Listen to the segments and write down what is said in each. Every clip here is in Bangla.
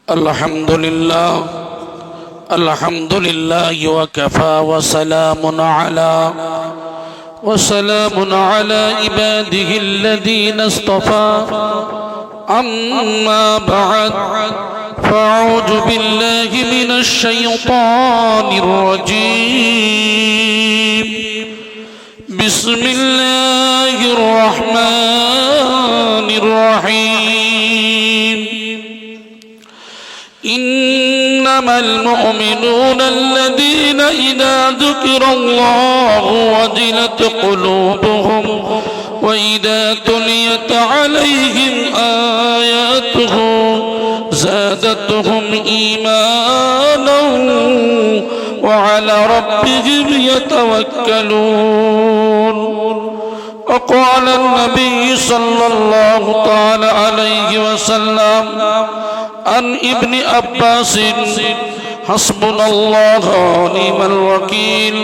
الحمد لله وكفى وسلام على عباده الذين اصطفى أما بعد فأعوذ بالله من الشيطان الرجيم بسم الله الرحمن الرحيم إنما المؤمنون الذين إذا ذكر الله وجلت قلوبهم وإذا تليت عليهم آياته زادتهم إيمانا وعلى ربهم يتوكلون. وقال النبي صلى الله تعالى عليه وسلم عن ابن عباس حسبنا الله ونعم الوكيل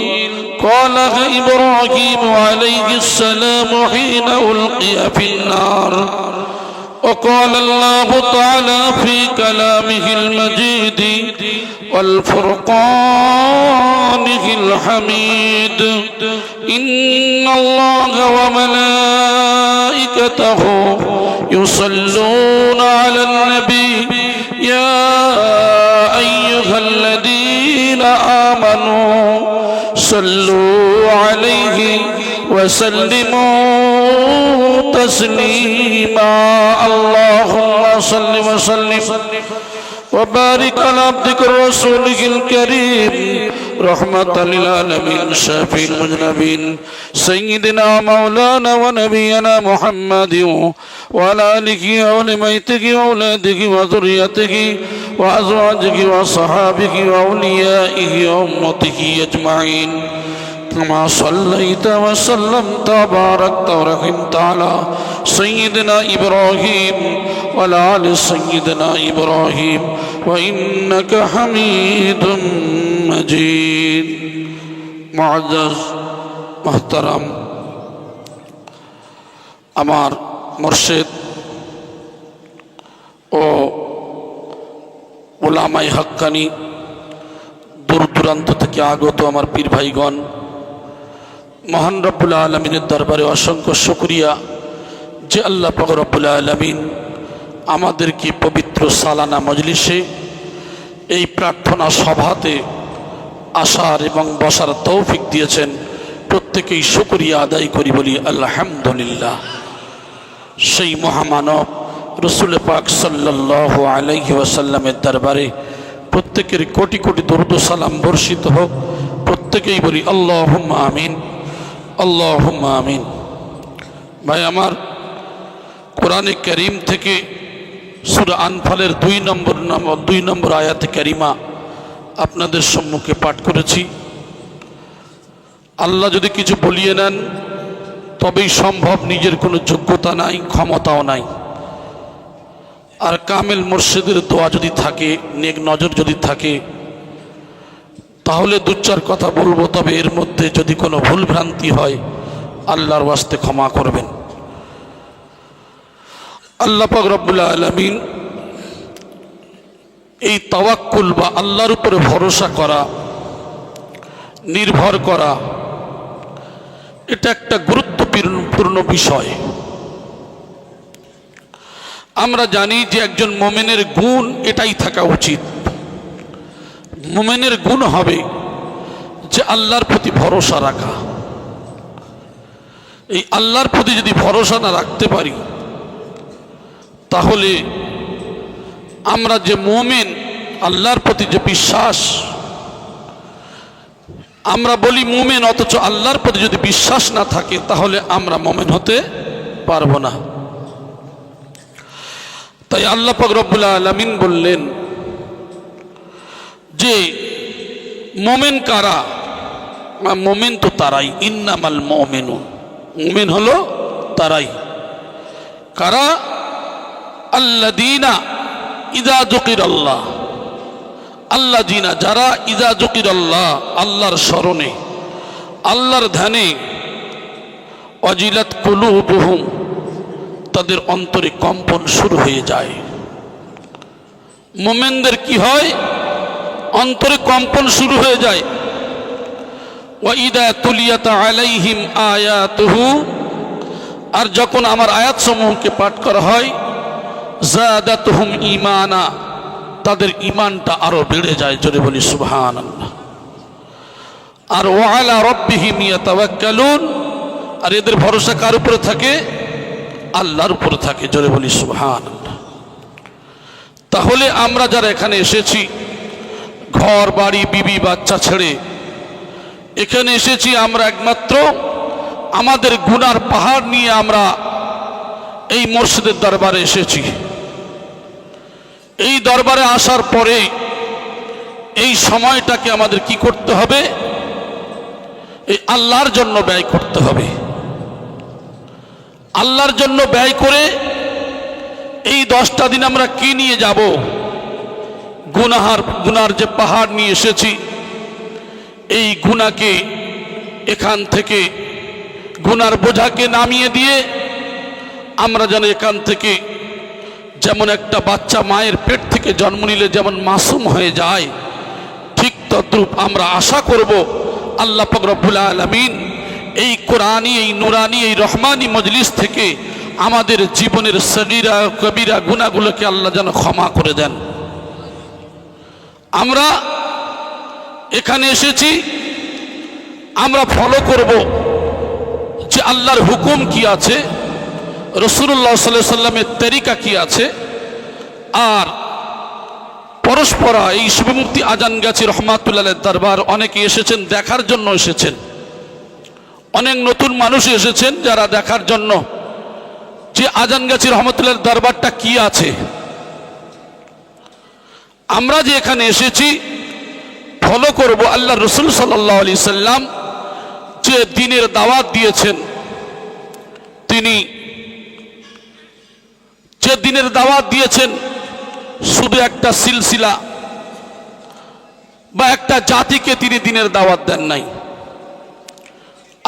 قالها إبراهيم عليه السلام حين ألقي في النار. وقال الله تعالى في كلامه المجيد والفرقانه الحميد إن الله وملائكته يصلون على النبي يا أيها الذين آمنوا صلوا عليه وسلموا تسليما. اللهم صل وسلم وبارك على عبدك ورسولك الكريم رحمة للعالمين شافي المذنبين سيدنا مولانا ونبينا محمد وعلى آله وأهل بيته وأولاده وذريته وأزواجه وصحابه وأوليائه وأمته أجمعين كما صليت وسلمت وباركت ورحمت على سيدنا إبراهيم وعلى آل سيدنا إبراهيم وإنك حميد مجيد. معزز محترم আমার মুর্শিদ ও উলামায়ে হাক্কানি দূর দূরান্ত থেকে আগত আমার পীর ভাইগণ, মহান রব্বুল আলামিনের দরবারে অসংখ্য শুকরিয়া যে আল্লাহ পাক রব্বুল আলামিন আমাদেরকে পবিত্র সালানা মজলিসে এই প্রার্থনা সভাতে আসার এবং বসার তৌফিক দিয়েছেন। প্রত্যেকেই শুকরিয়া আদায় করি, বলি আলহামদুলিল্লাহ। সেই মহামানব রসুল পাক সাল্লাল্লাহু আলাইহি ওয়াসাল্লামের দরবারে প্রত্যেকের কোটি কোটি দরুদ ও সালাম বর্ষিত হোক। প্রত্যেকেই বলি আল্লাহুম্মা আমিন, আল্লাহুম্মা আমিন। ভাই আমার, কোরআনে কারীম থেকে সূরা আনফালের 2 নম্বর আয়াতে কারিমা আপনাদের সম্মুখে পাঠ করেছি। আল্লাহ যদি কিছু বলিয়ে নেন তবেই সম্ভব, নিজের কোনো যোগ্যতা নাই, ক্ষমতাও নাই। আর কামেল মুর্শিদের দোয়া যদি থাকে, নেক নজর যদি থাকে, তাহলে 2-4 কথা বলবো। তবে এর মধ্যে যদি কোনো ভুল ভ্রান্তি হয় আল্লাহর ওয়াস্তে ক্ষমা করবেন। আল্লাহ পাক রব্বুল আলামিন এই তাওয়াক্কুল বা আল্লাহর উপরে ভরসা করা, নির্ভর করা, এটা একটা গুরুত্বপূর্ণ বিষয়। আমরা জানি যে একজন মুমিনের গুণ এটাই থাকা উচিত। মুমিনের গুণ হবে যে আল্লাহর প্রতি ভরসা রাখা। এই আল্লাহর প্রতি যদি ভরসা না রাখতে পারি তাহলে আমরা যে মুমিন, আল্লাহর প্রতি যে বিশ্বাস, আমরা বলি মুমিন, অথচ আল্লাহর প্রতি যদি বিশ্বাস না থাকে তাহলে আমরা মুমিন হতে পারবো না। তাই আল্লাহ পাক রব্বুল আলামিন বললেন যে মুমিন কারা? মুমিন তো তারাই, ইন্নামাল মুমিনুন, মুমিন হলো তারাই। কারা? আল্লাযীনা ইযা যুকিরাল্লাহ, আল্লাযীনা যারা, ইযা যুকিরাল্লাহ আল্লাহর স্মরণে, আল্লাহর ধ্যানে, ওয়াজিলাত কুলুবুহুম তাদের অন্তরে কম্পন শুরু হয়ে যায়। মুমিনদের কি হয়, অন্তরে কম্পন শুরু হয়ে যায়। ওয়া ইদা তুলিয়াত আলাইহিম আয়াতুহু, আর যখন আমার আয়াতসমূহকে পাঠ করা হয়, যাদাতুহুম ঈমানা, তাদের ঈমানটা আরো বেড়ে যায়। জোরে বলি সুবহানাল্লাহ। আর ওয়া আলা রাব্বিহিম ইয়াতাওয়াক্কালুন, আর এদের ভরসা কার উপরে থাকে? আল্লাহর উপরে থাকে। জোরে বলি সুবহানাল্লাহ। তাহলে আমরা যারা এখানে এসেছি, ঘর বাড়ি বিবি বাচ্চা ছেড়ে এখানে এসেছি, আমরা একমাত্র আমাদের গুনার পাহাড় নিয়ে আমরা এই মসজিদের দরবারে এসেছি। এই দরবারে আসার পরে এই সময়টাকে আমাদের কি করতে হবে? এই আল্লাহর জন্য ব্যয় করতে হবে। আল্লাহর জন্য ব্যয় করে এই 10টা দিন আমরা কি নিয়ে যাব? গুনার যে পাহাড় নিয়ে এসেছি, এই গুনাহকে এখান থেকে, গুনার বোঝাকে নামিয়ে দিয়ে আমরা যেন এখান থেকে, যেমন একটা বাচ্চা মায়ের পেট থেকে জন্ম নিলে যেমন মাসুম হয়ে যায়, ঠিক তদ্রূপ আমরা আশা করব আল্লাহ পাক রব্বুল আলামিন এই কোরআনী, এই নুরানি, এই রহমানি মজলিস থেকে আমাদের জীবনের সগীরা কবিরা গুনাহগুলোকে আল্লাহ যেন ক্ষমা করে দেন। আমরা এখানে এসেছি, আমরা ফলো করব যে আল্লাহর হুকুম কি আছে, রাসূলুল্লাহ সাল্লাল্লাহু আলাইহি সাল্লামের তরিকা কি আছে। আর পরস্পরা এই শুভমুক্তি আজানগাছি রহমাতুল্লাহ দরবার অনেকে এসেছেন, দেখার জন্য এসেছেন। অনেক নতুন মানুষ এসেছেন যারা দেখার জন্য যে আজানগাছি রহমাতুল্লাহ দরবারটা কি আছে। আমরা যে এখানে এসেছি ফলো করব আল্লাহ রাসূল সাল্লাল্লাহু আলাইহি সাল্লাম যে দ্বীনের দাওয়াত দিয়েছেন, তিনি যে দ্বীনের দাওয়াত দিয়েছেন শুধু একটা সিলসিলা বা একটা জাতিকে তিনি দ্বীনের দাওয়াত দেন নাই।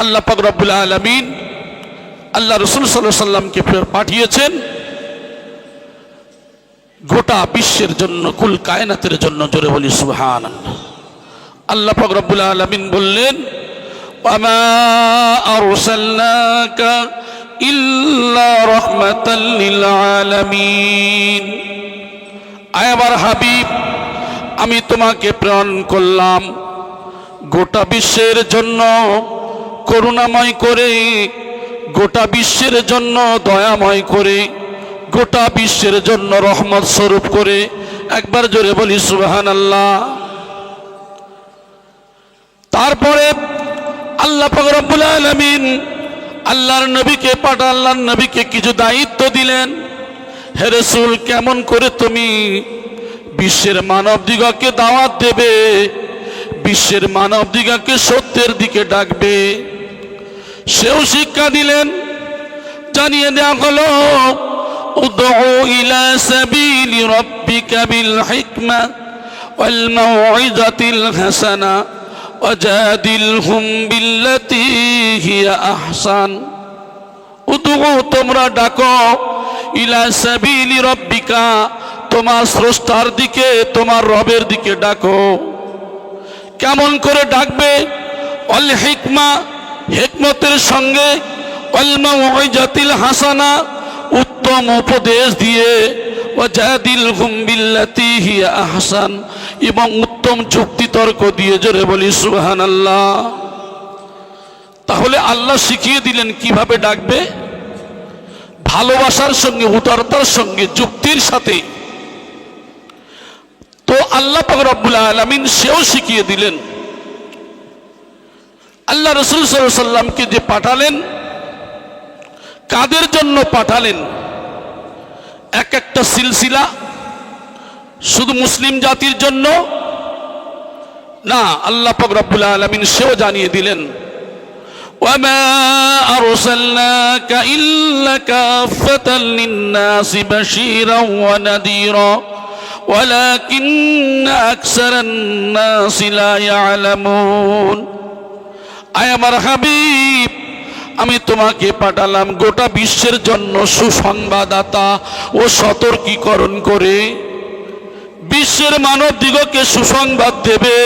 আল্লাহ পাক রব্বুল আলামিন আল্লাহ রাসূল সাল্লাল্লাহু আলাইহি সাল্লামকে পাঠিয়েছেন গোটা বিশ্বের জন্য, কুল কায়নাতের জন্য। জোরে বলি সুবহানাল্লাহ। আল্লাহ পাক রব্বুল আলামিন বললেন, ওয়ামা আরসালনাকা ইল্লা রাহমাতাল লিল আলামিন। আয় আমার হাবিব, আমি তোমাকে প্রেরণ করলাম গোটা বিশ্বের জন্য করুণাময় করে, গোটা বিশ্বের জন্য দয়াময় করে, গোটা বিশ্বের জন্য রহমত স্বরূপ করে। একবার জোরে বলি সুবহানাল্লাহ। তারপরে আল্লাহ পাক রব্বুল আলামিন আল্লাহর নবীকে আল্লাহর নবীকে কিছু দায়িত্ব দিলেন। হে রাসূল, কেমন করে তুমি বিশ্বের মানবদিগকে দাওয়াত দেবে, বিশ্বের মানবদিগকে সত্যের দিকে ডাকবে, সেও শিক্ষা দিলেন। জানিয়ে দেওয়া হলো, উদউ ইলা সাবিলি রাব্বিকা বিল হিকমা ওয়াল মাউইযাতিল হাসানা ওয়াজাদিলহুম বিল্লাতী হিয়া আহসান। উদউ, তোমরা ডাকো, ইলা সাবিলি রাব্বিকা, তোমার স্রষ্টার দিকে, তোমার রবের দিকে ডাকো। কেমন করে ডাকবে? ওয়াল হিকমা, হিকমতের সঙ্গে, ওয়াল মাউইযাতিল হাসানা, উত্তম উপদেশ দিয়ে, ওয়াজাদিলহুম বিল্লাতী হিয়া আহসান, এবং উত্তম যুক্তি তর্ক দিয়ে। জোরে বলি সুবহানাল্লাহ। তাহলে আল্লাহ শিখিয়ে দিলেন কিভাবে ডাকবে, ভালোবাসার সঙ্গে, উদারতার সঙ্গে, যুক্তির সাথে। তো আল্লাহ পাক রব্বুল আলামিন সেও শিখিয়ে দিলেন। আল্লাহ রাসূল সাল্লাল্লাহু আলাইহি সাল্লামকে যে পাঠালেন, কাদের জন্য পাঠালেন? এক একটা সিলসিলা শুধু মুসলিম জাতির জন্য না, আল্লাহ পাক রব্বুল আলামিন সেও জানিয়ে দিলেন, ওয়ামা আরসালনাকা ইল্লা কাফাতাল লিন-নাসি বাশীরাও ওয়া নাযীরা ওয়ালাকিন্না আকসারান নাসি লা ইয়ালামুন। আয় আমার হাবিব, আমি তোমাকে পাঠালাম গোটা বিশ্বের জন্য সুসংবাদদাতা ও সতর্কীকরণ করে। বিশ্বের মানব দিগকে সুসংবাদ দেবে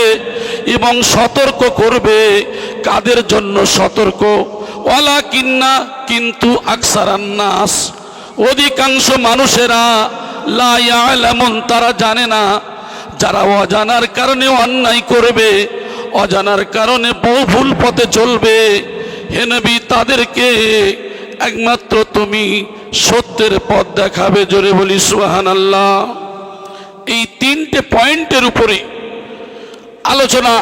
এবং সতর্ক করবে। কাদের জন্য সতর্ক? ওয়ালাকিন্না, কিন্তু আকসারান নাস, অধিকাংশ মানুষেরা লা ইয়ালামুন, তারা জানে না। যারা অজানার কারণে অন্যায় করবে, অজানার কারণে বহু ভুল পথে চলবে, হে নবী তাদেরকে একমাত্র তুমি সত্যের পথ দেখাবে। জোরে বলি সুবহানাল্লাহ। এই তিনটে পয়েন্টের উপরে আলোচনা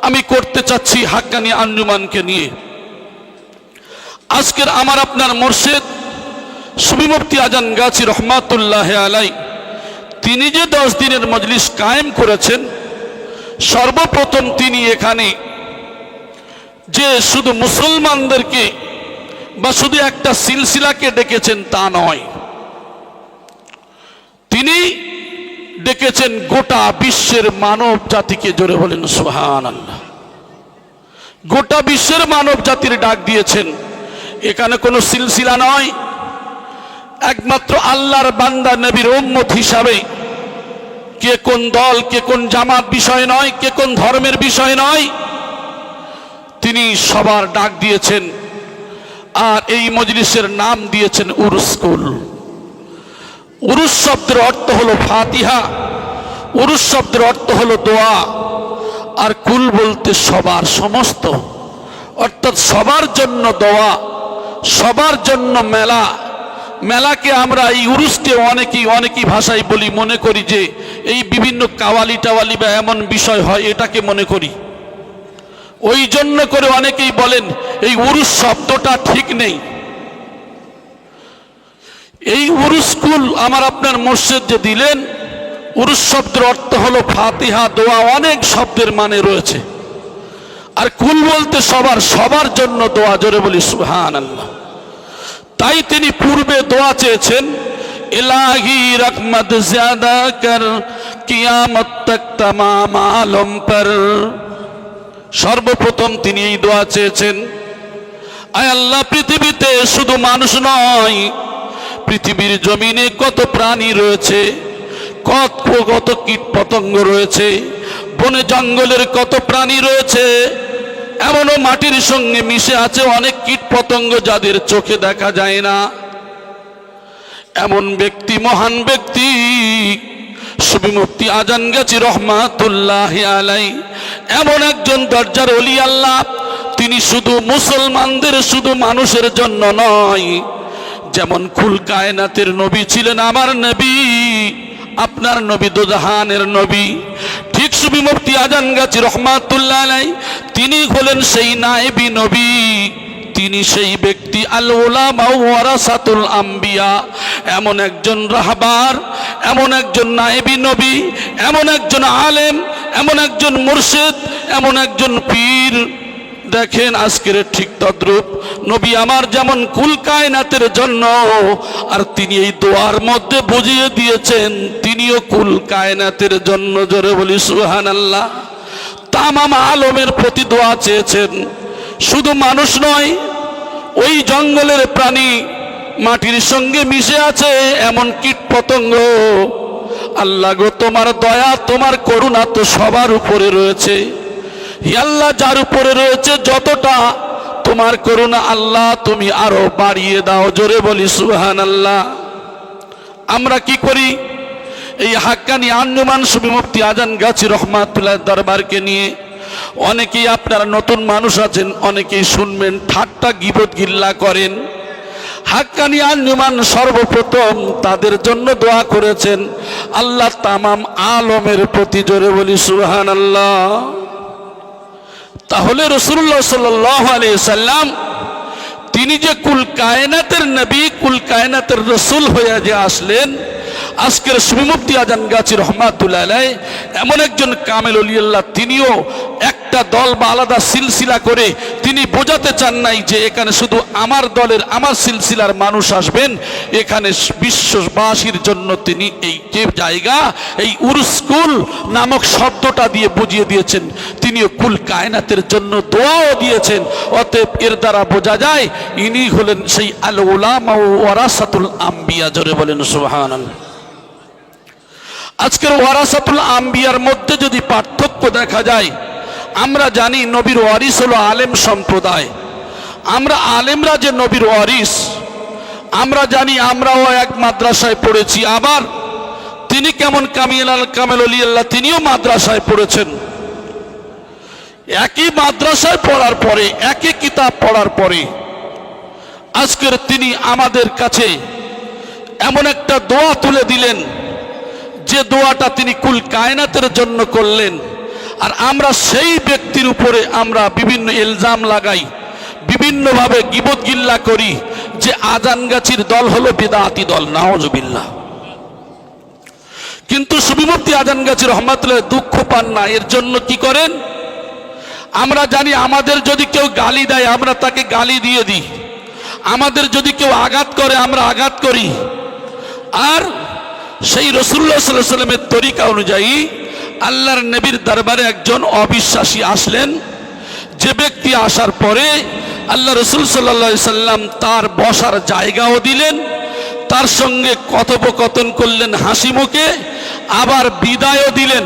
আমি করতে চাচ্ছি হাক্কানি আঞ্জুমানকে নিয়ে। আজকের আমার আপনার মুর্শিদ সুফি মুফতি আজান গাছি রহমাতুল্লাহ আলাই, তিনি যে 10 দিনের মজলিস কায়েম করেছেন, সর্বপ্রথম তিনি এখানে যে শুধু মুসলমানদেরকে বা শুধু একটা সিলসিলাকে ডেকেছেন তা নয়, তিনি ডেকেছেন গোটা বিশ্বের মানব জাতিকে। জোরে বলেন সুবহানাল্লাহ। গোটা বিশ্বের মানব জাতির ডাক দিয়েছেন। এখানে কোনো সিলসিলা নয়, একমাত্র আল্লাহর বান্দা নবীর উম্মত হিসাবে কে কোন দল, কে কোন জামাত বিষয় নয়, কে কোন ধর্মের বিষয় নয়, তিনি সবার ডাক দিয়েছেন। আর এই মজলিসের নাম দিয়েছেন উরুস কুল। উরুস শব্দের অর্থ হলো ফাতিহা, উরুস শব্দের অর্থ হলো দোয়া, আর কুল বলতে সবার, সমস্ত, অর্থাৎ সবার জন্য দোয়া, সবার জন্য মেলা। মেলাকে আমরা এই উরুসকে অনেকেই ভাষায় বলি, মনে করি যে এই বিভিন্ন কাওয়ালি টাওয়ালি বা এমন বিষয় হয়, এটাকে মনে করি। ওই জন্য করে অনেকেই বলেন এই উরুস শব্দটা ঠিক নেই। এই উরুস কুল আমার আপনার মুর্শিদ যে দিলেন, উরুস শব্দের অর্থ হলো ফাতিহা, দোয়া, অনেক শব্দের মানে রয়েছে। আর কুল বলতে সবার, সবার জন্য দোয়া। জোরে বলি সুবহানাল্লাহ। তাই তিনি পূর্বে দোয়া চেয়েছেন, ইলাহি রহমত জ্যাদা কর, কিয়ামত তক তমাম আলম পর। সর্বপ্রথম তিনি এই দোয়া চেয়েছেন, আয় আল্লাহ, পৃথিবীতে শুধু মানুষ নয়, পৃথিবীর জমিনে কত প্রাণী রয়েছে, কত কীট পতঙ্গ রয়েছে, বনে জঙ্গলের কত প্রাণী রয়েছে, এমনও মাটির সঙ্গে মিশে আছে অনেক কীট পতঙ্গ যাদের চোখে দেখা যায় না। এমন ব্যক্তি, মহান ব্যক্তি সুফি মুফতি আজান গাছি রহমাতুল্লাহ আলাই, এমন একজন দরজার ওলি আল্লাহ, তিনি শুধু মুসলমানদের, শুধু মানুষের জন্য নয়। যেমন কুল কায়নাতের নবী ছিলেন আমার নবী, আপনার নবী, দোজাহানের নবী, ঠিক সুফি মুফতি আজান গাছি রহমাতুল্লাহ আলাই তিনি হলেন সেই নায়েবী নবী। তিনি সেই ব্যক্তি, আল উলামা ওয়ারাসাতুল আম্বিয়া, এমন একজন রাহবার, এমন একজন নায়েবী নবী, এমন একজন আলেম, এমন একজন মুর্শিদ, এমন একজন পীর। দেখেন আজকের ঠিক তদ্রূপ নবী আমার যেমন কুল কায়নাতের জন্য, আর তিনি এই দোয়ার মধ্যে বুঝিয়ে দিয়েছেন তিনিও কুল কায়নাতের জন্য। জোরে বলি সুবহানাল্লাহ। তামাম আলমের প্রতি দোয়া চেয়েছেন। শুধু মানুষ নয়, ওই জঙ্গলের প্রাণী, মাটির সঙ্গে মিশে আছে এমন কীট পতঙ্গ। আল্লাহ গো, তোমার দয়া, তোমার করুণা তো সবার উপরে রয়েছে। হে আল্লাহ, যার উপরে রয়েছে যতটা, তোমার করুণা আল্লাহ তুমি আরো বাড়িয়ে দাও। জোরে বলি সুবহানাল্লাহ। আমরা কি করি? এই হাক্কানি আঞ্জুমান সুফি মুফতি আজান গাছি রহমাতুল্লাহ দরবারকে নিয়ে অনেকেই, আপনারা নতুন মানুষ আছেন, অনেকেই শুনবেন, ঠাট্টা গীবত গিল্লা করেন। হাক্কানি আঞ্জুমান সর্বপ্রথম তাদের জন্য দোয়া করেছেন আল্লাহ তামাম আলমের প্রতি। জোরে বলি সুবহানাল্লাহ। তাহলে রাসূলুল্লাহ সাল্লাল্লাহু আলাইহি সাল্লাম তিনি যে কুল কায়নাতের নবী, কুল কায়নাতের রাসূল হয়ে যে আসলেন, আজকের সুফি মুফতি আজান গাছি রহমাতুল্লাহ আলাইহি এমন একজন কামেল ওলি আল্লাহ, তিনিও একটা দল বা আলাদা সিলসিলা করে তিনি বোঝাতে চান নাই যে এখানে শুধু আমার দলের, আমার সিলসিলার মানুষ আসবেন। এখানে বিশ্ববাসীর জন্য তিনি এই যে জায়গা, এই উরুস কুল নামক শব্দটা দিয়ে বুঝিয়ে দিয়েছেন তিনিও কুল কায়নাতের জন্য দোয়াও দিয়েছেন। অতএব এর দ্বারা বোঝা যায় ইনি হলেন সেই আল উলামা ওয়ারাসাতুল আম্বিয়া। জোরে বলেন সুবহানাল্লাহ। আজকের ওয়ারাসাতুল আম্বিয়ার মধ্যে যদি পার্থক্য দেখা যায়, আমরা জানি নবীর ওয়ারিস হলো আলেম সম্প্রদায়। আমরা আলেমরা যে নবীর ওয়ারিস আমরা জানি, আমরাও এক মাদ্রাসায় পড়েছি। আবার তিনি কেমন কামেল আল্লাহ, তিনিও মাদ্রাসায় পড়েছেন। একই মাদ্রাসায় পড়ার পরে, একই কিতাব পড়ার পরে আজকের তিনি আমাদের কাছে এমন একটা দোয়া তুলে দিলেন, যে দোয়াটা তিনি কুল কায়নাতের জন্য করলেন। আর আমরা সেই ব্যক্তির উপরে আমরা বিভিন্ন ইলজাম লাগাই, বিভিন্নভাবে গীবত গিল্লা করি যে আজানগাছির দল হলো বিদআতি দল, নাউজুবিল্লাহ। কিন্তু সুফি মুফতি আজানগাছি রহমাতুল্লাহ দুঃখ পান না। এর জন্য কি করেন? আমরা জানি আমাদের যদি কেউ গালি দেয় আমরা তাকে গালি দিয়ে দিই, আমাদের যদি কেউ আঘাত করে আমরা আঘাত করি। আর সেই রাসূলুল্লাহ সাল্লাল্লাহু আলাইহি ওয়াসাল্লামের তরিকা অনুযায়ী আল্লাহর নবীর দরবারে একজন অবিশ্বাসী আসলেন। যে ব্যক্তি আসার পরে আল্লাহ রাসূল সাল্লাল্লাহু আলাইহি সাল্লাম তার বসার জায়গাও দিলেন, তার সঙ্গে কথোপকথন করলেন হাসি মুখে, আবার বিদায়ও দিলেন।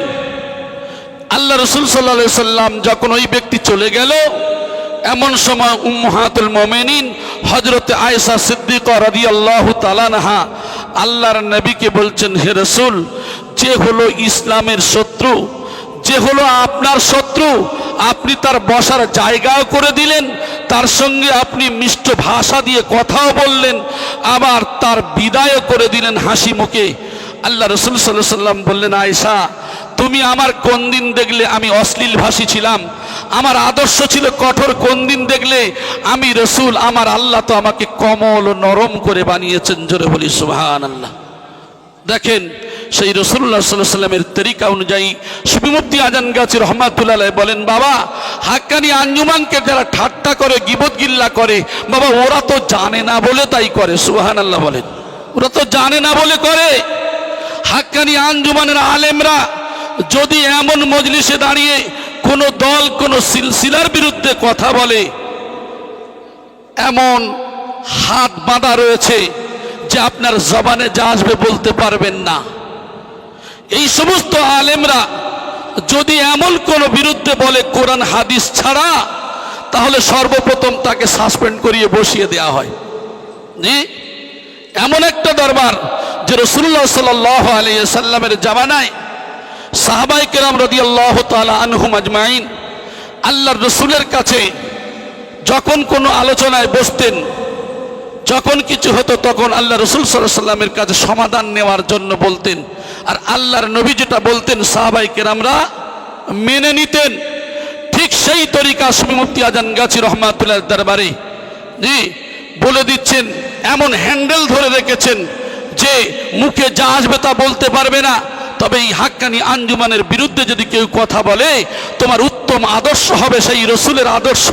আল্লাহ রাসূল সাল্লাল্লাহু আলাইহি সাল্লাম যখন ওই ব্যক্তি চলে গেল, এমন সময় উম্মাহাতুল মুমিনিন হযরতে আয়েশা সিদ্দিকা রাদিয়াল্লাহু তাআলা আনহা আল্লাহর নবীকে বলছেন, হে রাসূল, যে হলো ইসলামের শত্রু, যে হলো আপনার শত্রু, আপনি তার বসার জায়গাও করে দিলেন, তার সঙ্গে আপনি মিষ্ট ভাষা দিয়ে কথাও বললেন, আবার তার বিদায়ও করে দিলেন হাসি মুখে। আল্লাহ রাসূল সাল্লাল্লাহু আলাইহি সাল্লাম বললেন, আয়েশা, তুমি আমার কোন দিন দেখলে আমি অশ্লীল ভাষী ছিলাম? আমার আদর্শ ছিল কঠোর। কোন দিন দেখলে আমি রাসূল? আমার আল্লাহ তো আমাকে কোমল ও নরম করে বানিয়েছেন। জোরে বলি সুবহানাল্লাহ। দেখেন, সেই রাসূলুল্লাহ সাল্লাল্লাহু আলাইহি সাল্লামের তরিকা অনুযায়ী সুফি মুফতি আজানগাছি রহমাতুল্লাহ আলাইহি বলেন, বাবা, হাক্কানি আঞ্জুমানকে যারা ঠাট্টা করে, গীবত গিল্লা করে, বাবা ওরা তো জানে না বলে তাই করে। সুবহানাল্লাহ বলেন, ওরা তো জানে না বলে করে। হাক্কানি আঞ্জুমানের আলেমরা যদি এমন মজলিসে দাঁড়িয়ে কোন দল কোন সিলসিলার বিরুদ্ধে কথা বলে, এমন হাত বাঁধা রয়েছে যে আপনার জবানে যা আসবে বলতে পারবেন না। এই সমস্ত আলেমরা যদি এমন কোন বিরুদ্ধে বলে কোরআন হাদিস ছাড়া, তাহলে সর্বপ্রথম তাকে সাসপেন্ড করিয়ে বসিয়ে দেওয়া হয়। জি, এমন একটা দরবার যে রাসূলুল্লাহ সাল্লাল্লাহু আলাইহি সাল্লামের জামানায় সাহাবায়ে কেরাম রাদিয়াল্লাহু তাআলা আনহুম আজমাইন আল্লাহর রাসূলের কাছে যখন কোনো আলোচনায় বসতেন, যখন কিছু হতো, তখন আল্লাহ রাসূল সাল্লাল্লাহু আলাইহি সাল্লামের কাছে সমাধান নেওয়ার জন্য বলতেন। আর আল্লাহর নবী যেটা বলতেন সাহাবায়ে কেরামরা মেনে নিতেন। ঠিক সেই তরিকা সুফি মুফতি আজানগাছি রহমাতুল্লাহ দরবারে জি বলে দিচ্ছেন, এমন হ্যান্ডেল ধরে রেখেছেন যে মুখে যা আসবে তা বলতে পারবে না। তবে এই হাক্কানি আঞ্জুমানের বিরুদ্ধে যদি কেউ কথা বলে, তোমার উত্তম আদর্শ হবে সেই রাসূলের আদর্শ।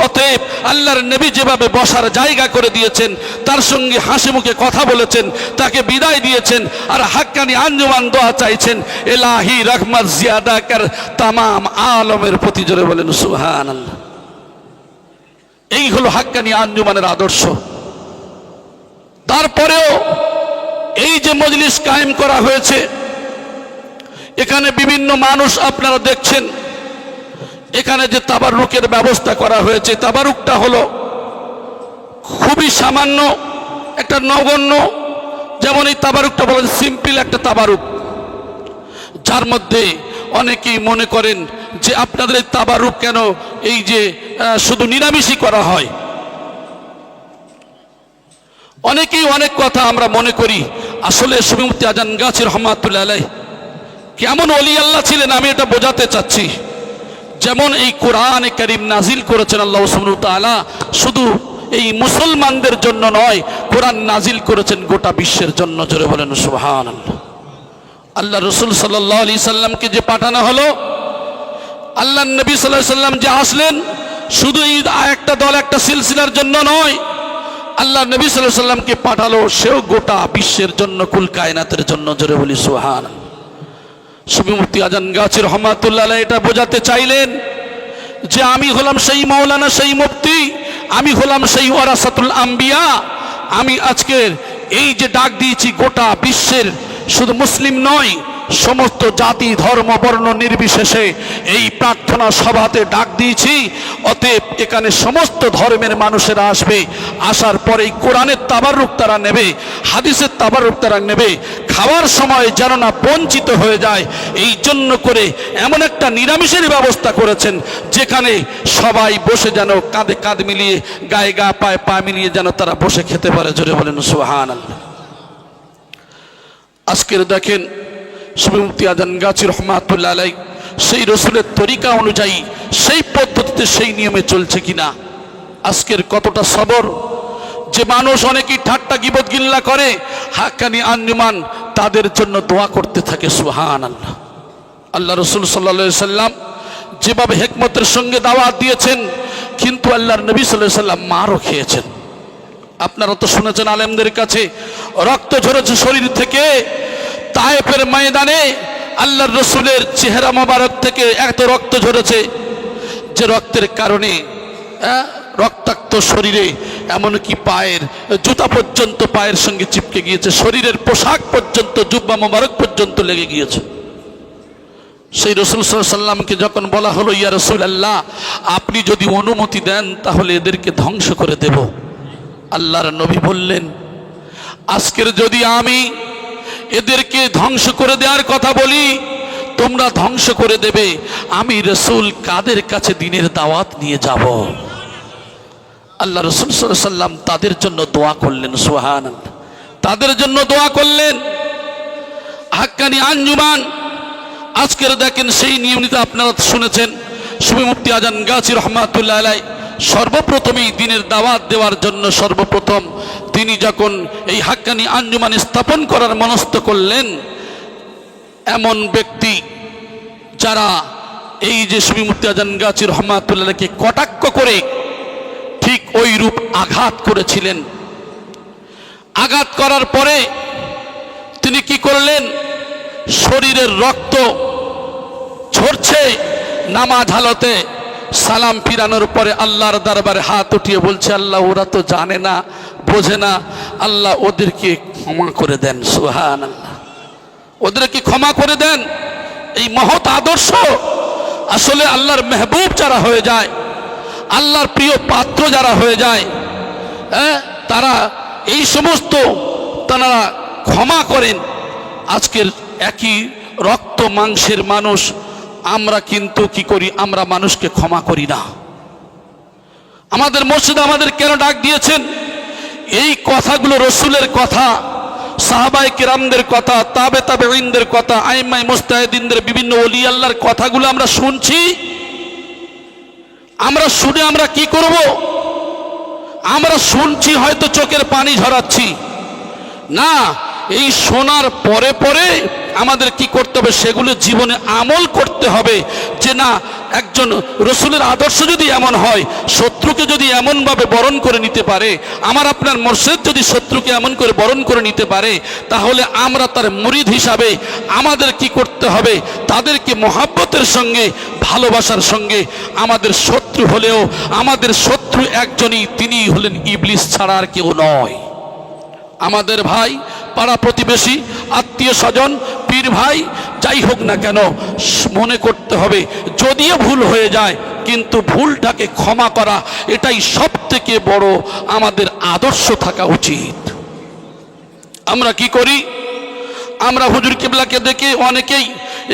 অতএব আল্লাহর নবী যেভাবে বসার জায়গা করে দিয়েছেন, তার সঙ্গে হাসি মুখে কথা বলেছেন, তাকে বিদায় দিয়েছেন, আর হাক্কানি আঞ্জুমান দোয়া চাইছেন, এলাহি রহমত জিয়াদা কর তামাম আলমের প্রতি। জোরে বলেন সুবহানাল্লাহ। এই হলো হাক্কানি আঞ্জুমানের আদর্শ। তারপরেও এই যে মজলিস কায়েম করা হয়েছে, এখানে বিভিন্ন মানুষ আপনারা দেখছেন। এখানে যে তাবারুকের ব্যবস্থা করা হয়েছে, তাবারুকটা হলো খুবই সামান্য একটা নগণ্য, যেমন এই তাবারুকটা বলেন সিম্পল একটা তাবারুক, যার মধ্যে অনেকেই মনে করেন যে আপনাদের এই তাবারুক কেন এই যে শুধু নিরামিষই করা হয়। অনেকেই অনেক কথা আমরা মনে করি। আসলে সুফি মুফতি আজানগাছি রহমাতুল্লাহ আলাইহি কেমন ওলি আল্লাহ ছিলেন আমি এটা বোঝাতে চাচ্ছি। যেমন এই কোরআনে কারীম নাজিল করেছেন আল্লাহ সুবহানাহু ওয়া তাআলা, শুধু এই মুসলমানদের জন্য নয়, কোরআন নাজিল করেছেন গোটা বিশ্বের জন্য। জোরে বলেন সুবহানাল্লাহ। আল্লাহ রাসূল সাল্লাল্লাহু আলাইহি সাল্লামকে যে পাঠানো হলো, আল্লাহর নবী সাল্লাল্লাহু আলাইহি সাল্লাম যে আসলেন, শুধু এই একটা দল একটা সিলসিলার জন্য নয়, আল্লাহ নবী সাল্লাল্লাহু আলাইহি সাল্লামকে পাঠালো সেও গোটা বিশ্বের জন্য, কুল কায়নাতের জন্য। জোরে বলি সুবহানাল্লাহ। সুফি মুফতি আজানগাছি রহমাতুল্লাহ আলাইহি এটা বোঝাতে চাইলেন যে আমি হলাম সেই মাওলানা, সেই মুফতি, আমি হলাম সেই ওয়ারাসাতুল আম্বিয়া। আমি আজকের এই যে ডাক দিয়েছি গোটা বিশ্বের, শুধু মুসলিম নয়, সমস্ত জাতি ধর্ম বর্ণ নির্বিশেষে এই প্রার্থনা সভাতে ডাক দিয়েছি। অতএব এখানে সমস্ত ধর্মের মানুষেরা আসবে, আসার পরেই কোরআনের তাবাররুক তারা নেবে, হাদিসের তাবাররুক তারা নেবে। খাওয়ার সময় যেন না বঞ্চিত হয়ে যায়, এই জন্য করে এমন একটা নিরামিষের ব্যবস্থা করেছেন যেখানে সবাই বসে যেন কাঁধে কাঁধ মিলিয়ে গায়ে গা পায়ে পা মিলিয়ে যেন তারা বসে খেতে পারে। জোরে বলেন সুবহানাল্লাহ। আজকের দেখেন শফি মুফতি আজান গাজী রহমাতুল্লাহ আলাইহি সেই রসুলের তরিকা অনুযায়ী সেই পদ্ধতিতে সেই নিয়মে চলছে কিনা। আজকের কতটা সবর যে মানুষ অনেকেই ঠাট্টা গীবত গিল্লা করে, হাক্কানি আঞ্জুমান তাদের জন্য দোয়া করতে থাকে। সুবহানাল্লাহ। আল্লাহ রসুল সাল্লাল্লাহু আলাইহি সাল্লাম যেভাবে হিকমতের সঙ্গে দাওয়াত দিয়েছেন, কিন্তু আল্লাহর নবী সাল্লাল্লাহু আলাইহি সাল্লাম মারও খেয়েছেন। আপনারা তো শুনেছেন আলেমদের কাছে রক্ত ঝরেছে শরীর থেকে। তায়েফের ময়দানে আল্লাহর রসুলের চেহারা মোবারক থেকে এত রক্ত ঝরেছে যে রক্তের কারণে রক্তাক্ত শরীরে এমনকি পায়ের জুতা পর্যন্ত পায়ের সঙ্গে চিপকে গিয়েছে, শরীরের পোশাক পর্যন্ত জুব্বা মোবারক পর্যন্ত লেগে গিয়েছে। সেই রসুল সাল্লাল্লাহু আলাইহি সাল্লামকে যখন বলা হলো, ইয়া রাসূলুল্লাহ, আপনি যদি অনুমতি দেন তাহলে এদেরকে ধ্বংস করে দেব। আল্লাহর নবী বললেন, আজকের যদি আমি এদেরকে ধ্বংস করে দেওয়ার কথা বলি, তোমরা ধ্বংস করে দেবে, আমি রসুল কাদের কাছে দ্বীনের দাওয়াত নিয়ে যাব? আল্লাহ রসুল সাল্লাল্লাহু আলাইহি সাল্লাম তাদের জন্য দোয়া করলেন। সুবহানাল্লাহ। তাদের জন্য দোয়া করলেন। হাক্কানি আঞ্জুমান আজকের দেখেন সেই নিয়মিত আপনারা শুনেছেন শফি মুফতি আজান গাজী রহমাতুল্লাহ আলাইহি সর্বপ্রথমেই দ্বীনের দাওয়াত দেওয়ার জন্য সর্বপ্রথম তিনি যখন এই হাক্কানি আঞ্জুমান স্থাপন করার মনস্থ করলেন, এমন ব্যক্তি যারা এই যে শফি মুফতি আজান গাজী রহমাতুল্লাহকে কটাক্ষ করে ঠিক ওই রূপ আঘাত করেছিলেন। আঘাত করার পরে তিনি কি করলেন, শরীরের রক্ত ঝরছে, নামাজ হালতে সালাম ফিরানোর পরে আল্লাহর দরবারে হাত উঠিয়ে বলছে, আল্লাহ ওরা তো জানে না বোঝে না, আল্লাহ ওদেরকে ক্ষমা করে দেন। সুবহানাল্লাহ। ওদেরকে ক্ষমা করে দেন। এই মহৎ আদর্শ আসলে আল্লাহর মেহবুব যারা হয়ে যায়, আল্লাহর প্রিয় পাত্র যারা হয়ে যায়, তারা এই সমস্ত তারা ক্ষমা করেন। আজকের একই রক্ত মাংসের মানুষ আমরা কিন্তু কি করি, আমরা মানুষকে ক্ষমা করি না। আমাদের মসজিদ আমাদের কেন ডাক দিয়েছেন, এই কথাগুলো রসুলের কথা, সাহাবায়ে কেরামদের কথা, তাবে তাবেঈনদের কথা, আইম্মায়ে মুজতাহিদিনদের বিভিন্ন ওলি আল্লাহর কথাগুলো আমরা শুনছি। আমরা শুনে আমরা কি করব? আমরা শুনছি হয়তো চোখের পানি ঝরাচ্ছি না, এই শোনার পরে পরে আমাদের কি করতে হবে, সেগুলো জীবনে আমল করতে হবে। যে না, একজন রসুলের আদর্শ যদি এমন হয়, শত্রুকে যদি এমনভাবে বরণ করে নিতে পারে, আমার আপনার মুর্শিদ যদি শত্রুকে এমন করে বরণ করে নিতে পারে, তাহলে আমরা তার মুরিদ হিসাবে আমাদের কি করতে হবে, তাদেরকে মহাব্বতের সঙ্গে ভালোবাসার সঙ্গে, আমাদের শত্রু হলেও আমাদের শত্রু একজনই, তিনি হলেন ইবলিস ছাড়া আর কেউ নয়। আমাদের ভাই, পাড়া প্রতিবেশী, আত্মীয় স্বজন, পীর ভাই যাই হোক না কেন, মনে করতে হবে যদিও ভুল হয়ে যায় কিন্তু ভুলটাকে ক্ষমা করা, এটাই সব থেকে বড় আমাদের আদর্শ থাকা উচিত। আমরা কি করি, আমরা হুজুর কিবলাকে দেখে অনেকেই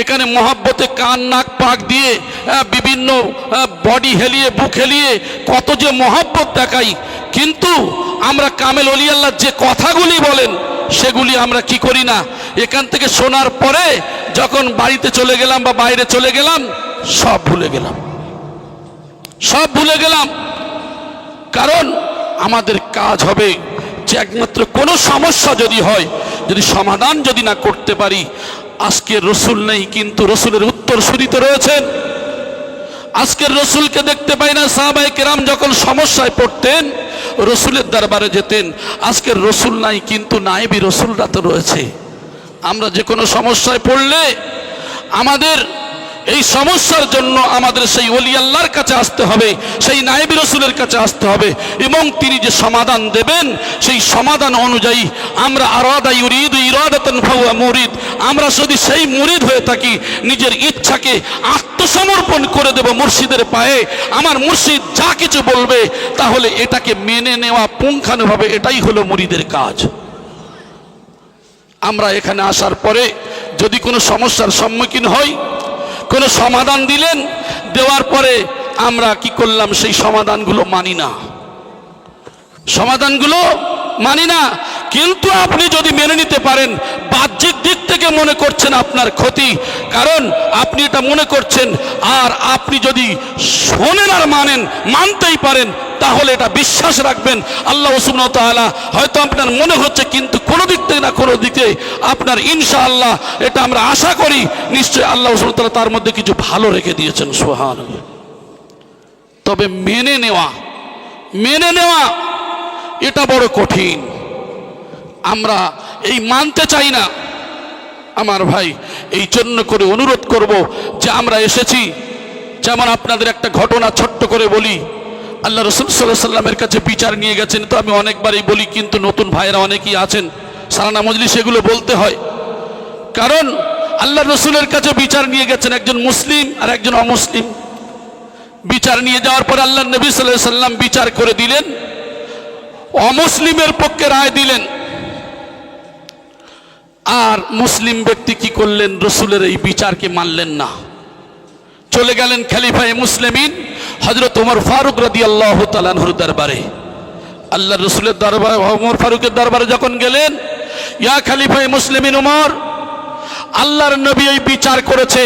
এখানে মহাব্বতে কান নাক পাক দিয়ে বিভিন্ন বডি হেলিয়ে বুক হেলিয়ে কত যে মহাব্বত দেখাই, কিন্তু আমরা কামেল ওলি আল্লাহ যে কথাগুলি বলেন সেগুলি আমরা কি করি না। এখান থেকে শোনার পরে যখন বাড়িতে চলে গেলাম বা বাইরে চলে গেলাম, সব ভুলে গেলাম, সব ভুলে গেলাম। কারণ আমাদের কাজ হবে যে একমাত্র কোনো সমস্যা যদি হয়, যদি সমাধান যদি না করতে পারি, আজকের রসুল নেই কিন্তু রসুলের উত্তর সুরিত রয়েছেন। আজকের রসুলকে দেখতে পাই না। সাহাবায়ে কেরাম যখন সমস্যায় পড়তেন রসুলের দরবারে যেতেন। আজকের রসুল নাই কিন্তু নায়েবি রসুলরা তো রয়েছে। আমরা যে কোনো সমস্যায় পড়লে আমাদের এই সমস্যার জন্য আমাদের সেই ওলি আল্লাহর কাছে আসতে হবে, সেই নায়েবি রসুলের কাছে আসতে হবে, এবং তিনি যে সমাধান দেবেন সেই সমাধান অনুযায়ী আমরা আরাদা ইউরিদু ইরাদাতান ফাহুয়া মুরিদ, আমরা যদি সেই মুরিদ হয়ে থাকি, নিজের ইচ্ছাকে আত্মসমর্পণ করে দেব মুর্শিদের পায়ে, আমার মুর্শিদ যা কিছু বলবে তাহলে এটাকে মেনে নেওয়া পুঙ্খানুভাবে, এটাই হলো মুরিদের কাজ। আমরা এখানে আসার পরে যদি কোনো সমস্যার সম্মুখীন হই, কোনো সমাধান দিলেন, দেওয়ার পরে আমরা কি করলাম, সেই সমাধানগুলো মানি না, সমাধানগুলো মানি না। কিন্তু আপনি যদি মেনে নিতে পারেন, বাহ্যিক দিক থেকে মনে করছেন আপনার ক্ষতি, কারণ আপনি এটা মনে করছেন, আর আপনি যদি শোনেন আর মানেন, মানতেই পারেন, তাহলে এটা বিশ্বাস রাখবেন আল্লাহ সুবহানাহু ওয়া তাআলা হয়তো আপনার মনে হচ্ছে, কিন্তু কোনো দিক থেকে না কোনো দিকে আপনার ইনশাআল্লাহ, এটা আমরা আশা করি নিশ্চয়ই আল্লাহ সুবহানাহু ওয়া তাআলা তার মধ্যে কিছু ভালো রেখে দিয়েছেন। সুবহানাল্লাহ। তবে মেনে নেওয়া এটা বড় কঠিন। আমরা এই মানতে চাই না আমার ভাই, এই জন্য করে অনুরোধ করব যে আমরা এসেছি, যেমন আপনাদের একটা ঘটনা ছোট্ট করে বলি। আল্লাহ রাসূল সাল্লাল্লাহু আলাইহি ওয়াসাল্লামের কাছে বিচার নিয়ে গেছেন, তো আমি অনেকবারই বলি, কিন্তু নতুন ভাইয়েরা অনেকেই আছেন, সারানা মজলিস এগুলো বলতে হয়, কারণ আল্লাহ রসুলের কাছে বিচার নিয়ে গেছেন একজন মুসলিম আর একজন অমুসলিম। বিচার নিয়ে যাওয়ার পর আল্লাহ নবী সাল্লাল্লাহু আলাইহি ওয়াসাল্লাম বিচার করে দিলেন, অমুসলিমের পক্ষে রায় দিলেন। আর মুসলিম ব্যক্তি কি করলেন, রসুলের এই বিচারকে মানলেন না, চলে গেলেন খলিফায়ে মুসলিমিন হযরত ওমর ফারুক রাদিয়াল্লাহু তাআলা আনহুর দরবারে। আল্লাহ রসুলের দরবারে, ওমর ফারুকের দরবারে যখন গেলেন, ইয়া খলিফায়ে মুসলিমিন ওমর, আল্লাহর নবী এই বিচার করেছে,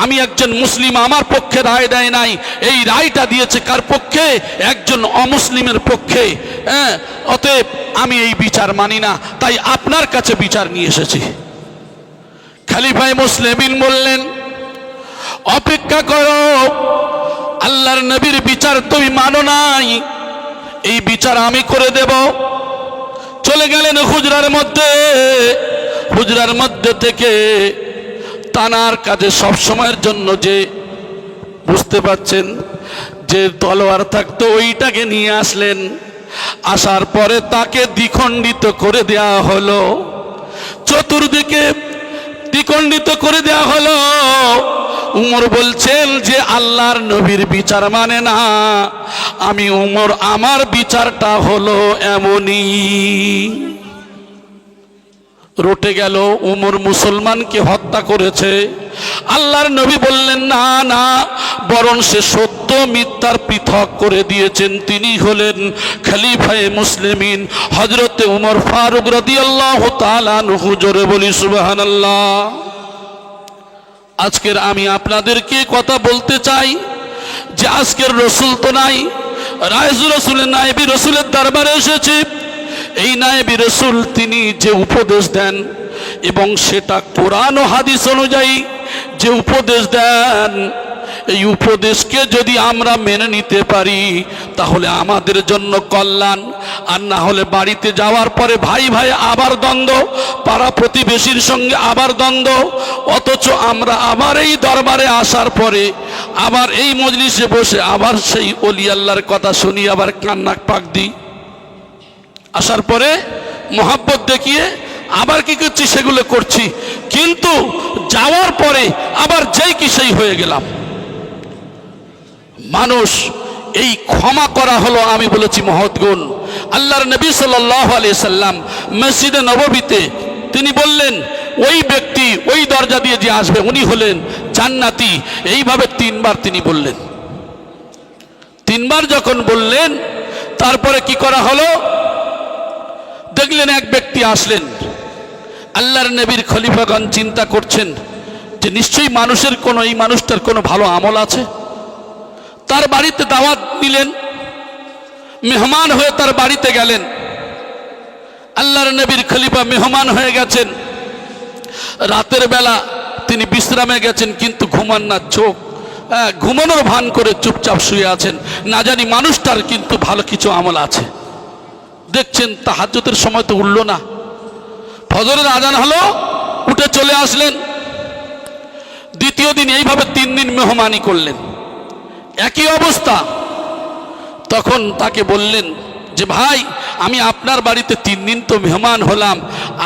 আমি একজন মুসলিম, আমার পক্ষে রায় দেয় নাই, এই রায়টা দিয়েছে কার পক্ষে, একজন অমুসলিমের পক্ষে। অতএব আমি এই বিচার মানি না, তাই আপনার কাছে বিচার নিয়ে এসেছি। খলিফায়ে মুসলিমিন বললেন, অপেক্ষা করো, আল্লাহর নবীর বিচার তুমি মানো নাই, এই বিচার আমি করে দেব। চলে গেলেন হুজরার মধ্যে থেকে তানার কাজে সব সময়ের জন্য যে বুঝতে পাচ্ছেন যে তলোয়ার থাকতো, ওইটাকে নিয়ে আসলেন। আসার পরে তাকে দ্বিখণ্ডিত করে দেয়া হলো, চতুর্দিকে দ্বিখণ্ডিত করে দেয়া হলো। উমর বলছেন যে আল্লাহর নবীর বিচার মানে না, আমি উমর, আমার বিচারটা হলো এমনই। রটে গেল উমর মুসলমানকে হত্যা করেছে। আল্লাহর নবী বললেন, না না, বরং সে সত্য মিথ্যার পৃথক করে দিয়েছেন, তিনি হলেন খলিফায়ে মুসলিমিন হযরতে উমর ফারুক রাদিয়াল্লাহু তাআলা আনহু। জোরে বলি সুবহানাল্লাহ। আজকের আমি আপনাদেরকে কথা বলতে চাই যে আজকের রসুল তো নাই, রাইজুর রসুলের নায়েবি রসুলের দরবারে এসেছি। এই নায়েবি রসুল তিনি যে উপদেশ দেন, এবং সেটা কোরআন ও হাদিস অনুযায়ী যে উপদেশ দেন, এই উপদেশকে যদি আমরা মেনে নিতে পারি তাহলে আমাদের জন্য কল্যাণ। আর না হলে বাড়িতে যাওয়ার পরে ভাই ভাই আবার দ্বন্দ্ব, পাড়া প্রতিবেশীর সঙ্গে আবার দ্বন্দ্ব, অথচ আমরা আবার এই দরবারে আসার পরে আবার এই মজলিসে বসে আবার সেই ওলি আল্লাহর কথা শুনি, আবার কান্না পাক দিই। আসার পরে মোহাব্বত দেখিয়ে আবার কি করছি, সেগুলো করছি, কিন্তু যাওয়ার পরে আবার যেই কি সেই হয়ে গেলাম। মানুষ এই ক্ষমা করা হলো, আমি বলেছি মহৎ গুণ। আল্লাহর নবী সাল্লাল্লাহু আলাইহি সাল্লাম মসজিদে নববীতে তিনি বললেন, ওই ব্যক্তি ওই দরজা দিয়ে যে আসবে উনি হলেন জান্নাতি। এইভাবে তিনবার তিনি বললেন। তিনবার যখন বললেন, তারপরে কি করা হলো, দেখলেন এক ব্যক্তি আসলেন। আল্লাহর নবীর খলিফাগণ চিন্তা করছেন যে নিশ্চয়ই মানুষের কোনো, এই মানুষটার কোনো ভালো আমল আছে। তার বাড়িতে দাওয়াত দিলেন, মেহমান হয়ে তার বাড়িতে গেলেন। আল্লাহর নবীর খলিফা মেহমান হয়ে গেছেন, রাতের বেলা তিনি বিশ্রামে গেছেন, কিন্তু ঘুমান না, চোখ ঘুমানোর ভান করে চুপচাপ শুয়ে আছেন। না জানি মানুষটার কিন্তু ভালো কিছু আমল আছে। দেখছেন তাহাজ্জুদের সময় তো উঠল না, ফজরের আজান হলো, উঠে চলে আসলেন। দ্বিতীয় দিন এইভাবে 3 দিন মেহমানি করলেন, একই অবস্থা। তখন তাকে বললেন যে ভাই, আমি আপনার বাড়িতে 3 দিন তো মেহমান হলাম,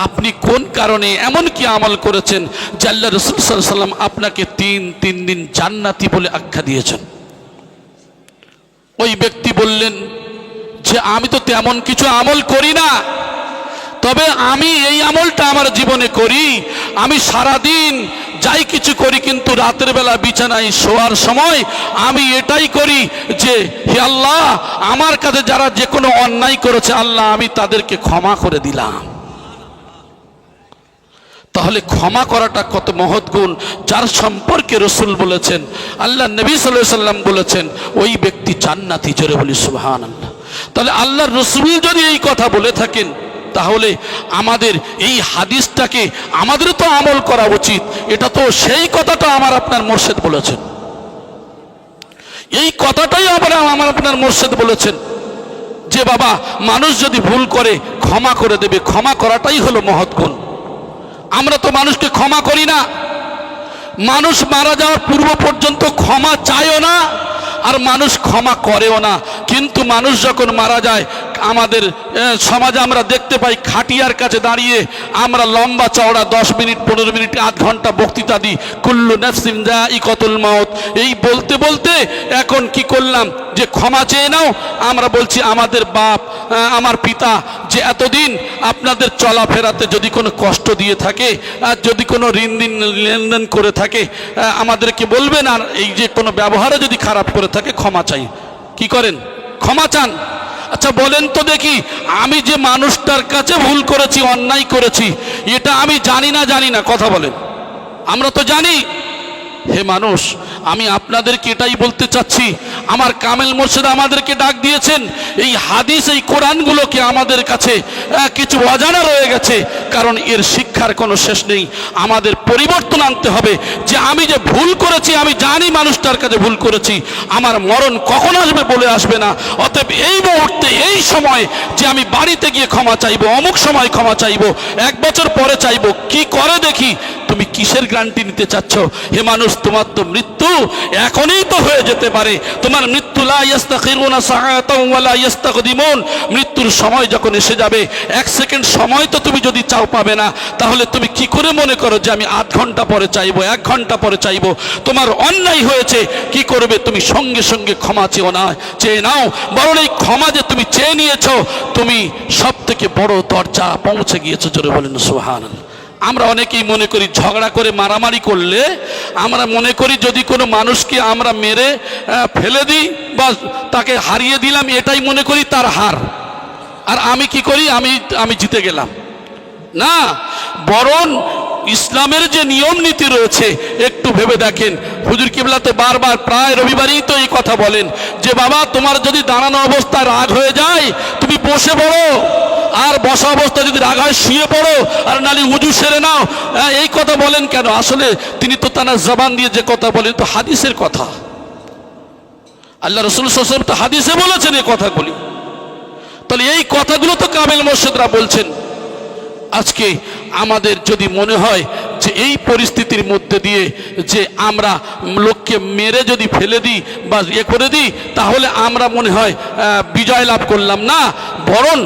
আপনি কোন কারণে এমন কি আমল করেছেন যে আল্লাহ রাসূল সাল্লাল্লাহু আলাইহি ওয়াসাল্লাম আপনাকে 3 দিন জান্নাতি বলে আখ্যা দিয়েছেন? ওই ব্যক্তি বললেন যে আমি তো তেমন কিছু আমল করি না, তবে আমি এই আমলটা আমার জীবনে করি। আমি সারাদিন যাই কিছু করি, কিন্তু রাতের বেলা বিছানায় শোয়ার সময় আমি এটাই করি যে হে আল্লাহ, আমার কাছে যারা যে কোনো অন্যায় করেছে আল্লাহ আমি তাদেরকে ক্ষমা করে দিলাম। তাহলে ক্ষমা করাটা কত মহৎ গুণ, যার সম্পর্কে রসুল বলেছেন, আল্লাহ নবী সাল্লাল্লাহু আলাইহি ওয়াসাল্লাম বলেছেন ওই ব্যক্তি জান্নাতি। জোরে বলি সুবহানাল্লাহ। তাহলে আল্লাহর রসুল যদি এই কথা বলে থাকেন, তাহলে আমাদের এই হাদিসটাকে আমাদের তো আমল করা উচিত। এটা তো সেই কথাটা আমার আপনার মুর্শিদ বলেছেন, এই কথাটাই আমার আপনার মুর্শিদ বলেছেন যে বাবা, মানুষ যদি ভুল করে ক্ষমা করে দেবে, ক্ষমা করাটাই হলো মহৎ গুণ। আমরা তো মানুষকে ক্ষমা করি না, মানুষ মারা যাওয়ার পূর্ব পর্যন্ত ক্ষমা চায়ও না, আর মানুষ ক্ষমা করেও না। কিন্তু মানুষ যখন মারা যায়, আমাদের সমাজে আমরা দেখতে পাই খাটিয়ার কাছে দাঁড়িয়ে আমরা লম্বা চওড়া 10 মিনিট 15 মিনিট আধ ঘন্টা বক্তৃতা দিই, কুল্লু নাফসিন যায়িকাতুল মাউত। এই বলতে বলতে এখন কি করলাম যে ক্ষমা চেয়ে নাও। আমরা বলছি আমাদের বাপ, আমার পিতা যে এতদিন আপনাদের চলাফেরাতে যদি কোনো কষ্ট দিয়ে থাকে, আর যদি কোনো ঋণ লেনদেন করে থাকে, আমাদেরকে বলবেন। আর এই যে কোনো ব্যবহারে যদি খারাপ করে থাকে ক্ষমা চাই। কি করেন? ক্ষমা চান। আচ্ছা বলেন তো দেখি, আমি যে মানুষটার কাছে ভুল করেছি, অন্যায় করেছি, এটা আমি জানি না কথা বলেন? আমরা তো জানি। হে মানুষ, আমি আপনাদেরকে এটাই বলতে চাচ্ছি, আমার কামেল মুর্শিদ আমাদেরকে ডাক দিয়েছেন, এই হাদিস এই কোরআনগুলোকে আমাদের কাছে কিছু অজানা রয়ে গেছে, কারণ এর শিক্ষার কোনো শেষ নেই। আমাদের পরিবর্তন আনতে হবে যে আমি যে ভুল করেছি, আমি জানি মানুষটার কাছে ভুল করেছি, আমার মরণ কখন আসবে বলে আসবে না। অতএব এই মুহূর্তে এই সময় যে আমি বাড়িতে গিয়ে ক্ষমা চাইবো, অমুক সময় ক্ষমা চাইবো, 1 বছর পরে চাইবো, কি করে দেখি? তুমি কিসের গ্যারান্টি নিতে চাচ্ছ? হে মানুষ, তোমার তো মৃত্যু এখনই তো হয়ে যেতে পারে। তোমার মৃত্যু লা ইস্তাখিরুনা সাআতাও ওয়া লা ইস্তাকদিমুন। মৃত্যুর সময় যখন এসে যাবে, 1 সেকেন্ড সময় তো তুমি যদি চাও পাবে না। তাহলে তুমি কি করে মনে করো যে আমি আধ ঘন্টা পরে চাইবো, 1 ঘন্টা পরে চাইবো? তোমার অন্যায় হয়েছে, কি করবে? তুমি সঙ্গে সঙ্গে ক্ষমা চেয়ে নাও। বরং এই ক্ষমা যে তুমি চেয়ে নিয়েছো, তুমি সব থেকে বড় দরজা পৌঁছে গিয়েছো। জোরে বলেন সুবহানাল্লাহ। আমরা অনেকেই মনে করি ঝগড়া করে মারামারি করলে, আমরা মনে করি যদি কোনো মানুষকে আমরা মেরে ফেলে দিই বা তাকে হারিয়ে দিলাম, এটাই মনে করি তার হার। আর আমি কি করি? আমি জিতে গেলাম। না, বরং ইসলামের যে নিয়ম নীতি রয়েছে একটু ভেবে দেখেন। হুজুর কিবলা তো বারবার প্রায় রবিবারই তো এই কথা বলেন যে বাবা, তোমার যদি দাঁড়ানো অবস্থায় রাগ হয়ে যায়, তুমি বসে পড়ো, আর বসা অবস্থা যদি রাগ হয় শুয়ে পড়ো, আর নালি উজু সেরে নাও। এই কথা বলেন কেন? আসলে তিনি তো তার জবান দিয়ে যে কথা বলেন তো হাদিসের কথা। আল্লাহ রাসূল সাল্লাল্লাহু আলাইহি ওয়াসাল্লাম তো হাদিসে বলেছেন এই কথাগুলি। তাহলে এই কথাগুলো তো কামেল মুর্শিদরা বলছেন। আজকে আমাদের যদি মনে হয় যে এই পরিস্থিতির মধ্যে দিয়ে যে আমরা লোককে মেরে যদি ফেলে দিই বা করে দিই, তাহলে আমরা মনে হয় বিজয় লাভ করলাম না, বরং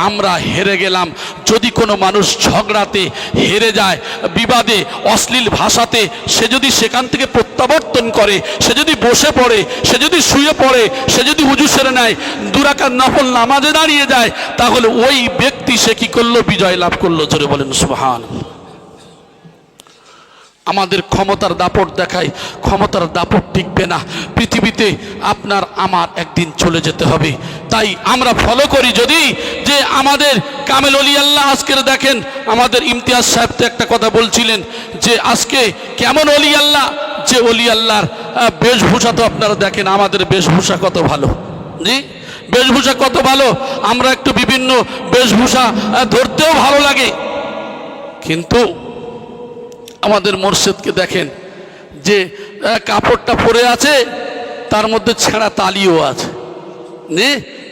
আমরা হেরে গেলাম। যদি কোনো মানুষ ঝগড়াতে হেরে যায়, বিবাদে, অশ্লীল ভাষাতে, সে যদি সেখান থেকে প্রত্যাবর্তন করে, সে যদি বসে পড়ে, সে যদি শুয়ে পড়ে, সে যদি উজু সেরে নেয়, 2 রাকাত নফল নামাজে দাঁড়িয়ে যায়, তাহলে ওই ব্যক্তি সে কি করলো? বিজয় লাভ করলো। জোরে বলেন সুবহানাল্লাহ। আমাদের ক্ষমতার দাপট দেখায়, ক্ষমতার দাপট টিকবে না। পৃথিবীতে আপনার আমার একদিন চলে যেতে হবে। তাই আমরা ফলো করি যদি যে আমাদের কামেল ওলি আল্লাহ, আজকের দেখেন আমাদের ইমতিয়াজ সাহেব তো একটা কথা বলছিলেন যে আজকে কেমন ওলি আল্লাহ, যে ওলি আল্লাহর বেশভূষা তো আপনারা দেখেন, আমাদের বেশভূষা কত ভালো। জি, বেশভূষা কত ভালো। আমরা একটু বিভিন্ন বেশভূষা ধরতেও ভালো লাগে, কিন্তু আমাদের মুর্শিদকে দেখেন যে কাপড়টা পরে আছে, তার মধ্যে ছেঁড়া তালিও আছে,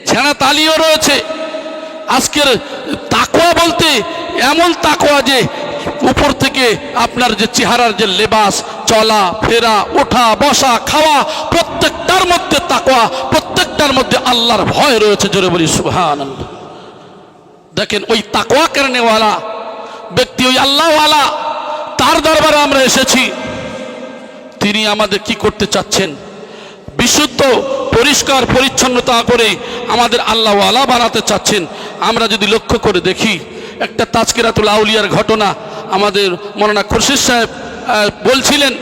ছেঁড়া তালিও রয়েছে। আজকের তাকওয়া বলতে এমন তাকওয়া যে উপর থেকে আপনার যে চেহারার যে লেবাস, চলা ফেরা, ওঠা বসা, খাওয়া, প্রত্যেকটার মধ্যে তাকওয়া, প্রত্যেকটার মধ্যে আল্লাহর ভয় রয়েছে। জোরে বলি সুবহানাল্লাহ। দেখেন ওই তাকওয়া করনেওয়ালা ব্যক্তি, ওই আল্লাহওয়ালা, তার দরবারে আমরা এসেছি। তিনি আমাদের কি করতে চাচ্ছেন? বিশুদ্ধ পরিষ্কার পরিচ্ছন্নতা করে আমাদের আল্লাহওয়ালা বানাতে চাচ্ছেন। আমরা যদি লক্ষ্য করে দেখি, একটা তাজকিরাতুল আউলিয়ার ঘটনা আমাদের মৌলানা খুরশিদ সাহেব বলছিলেন,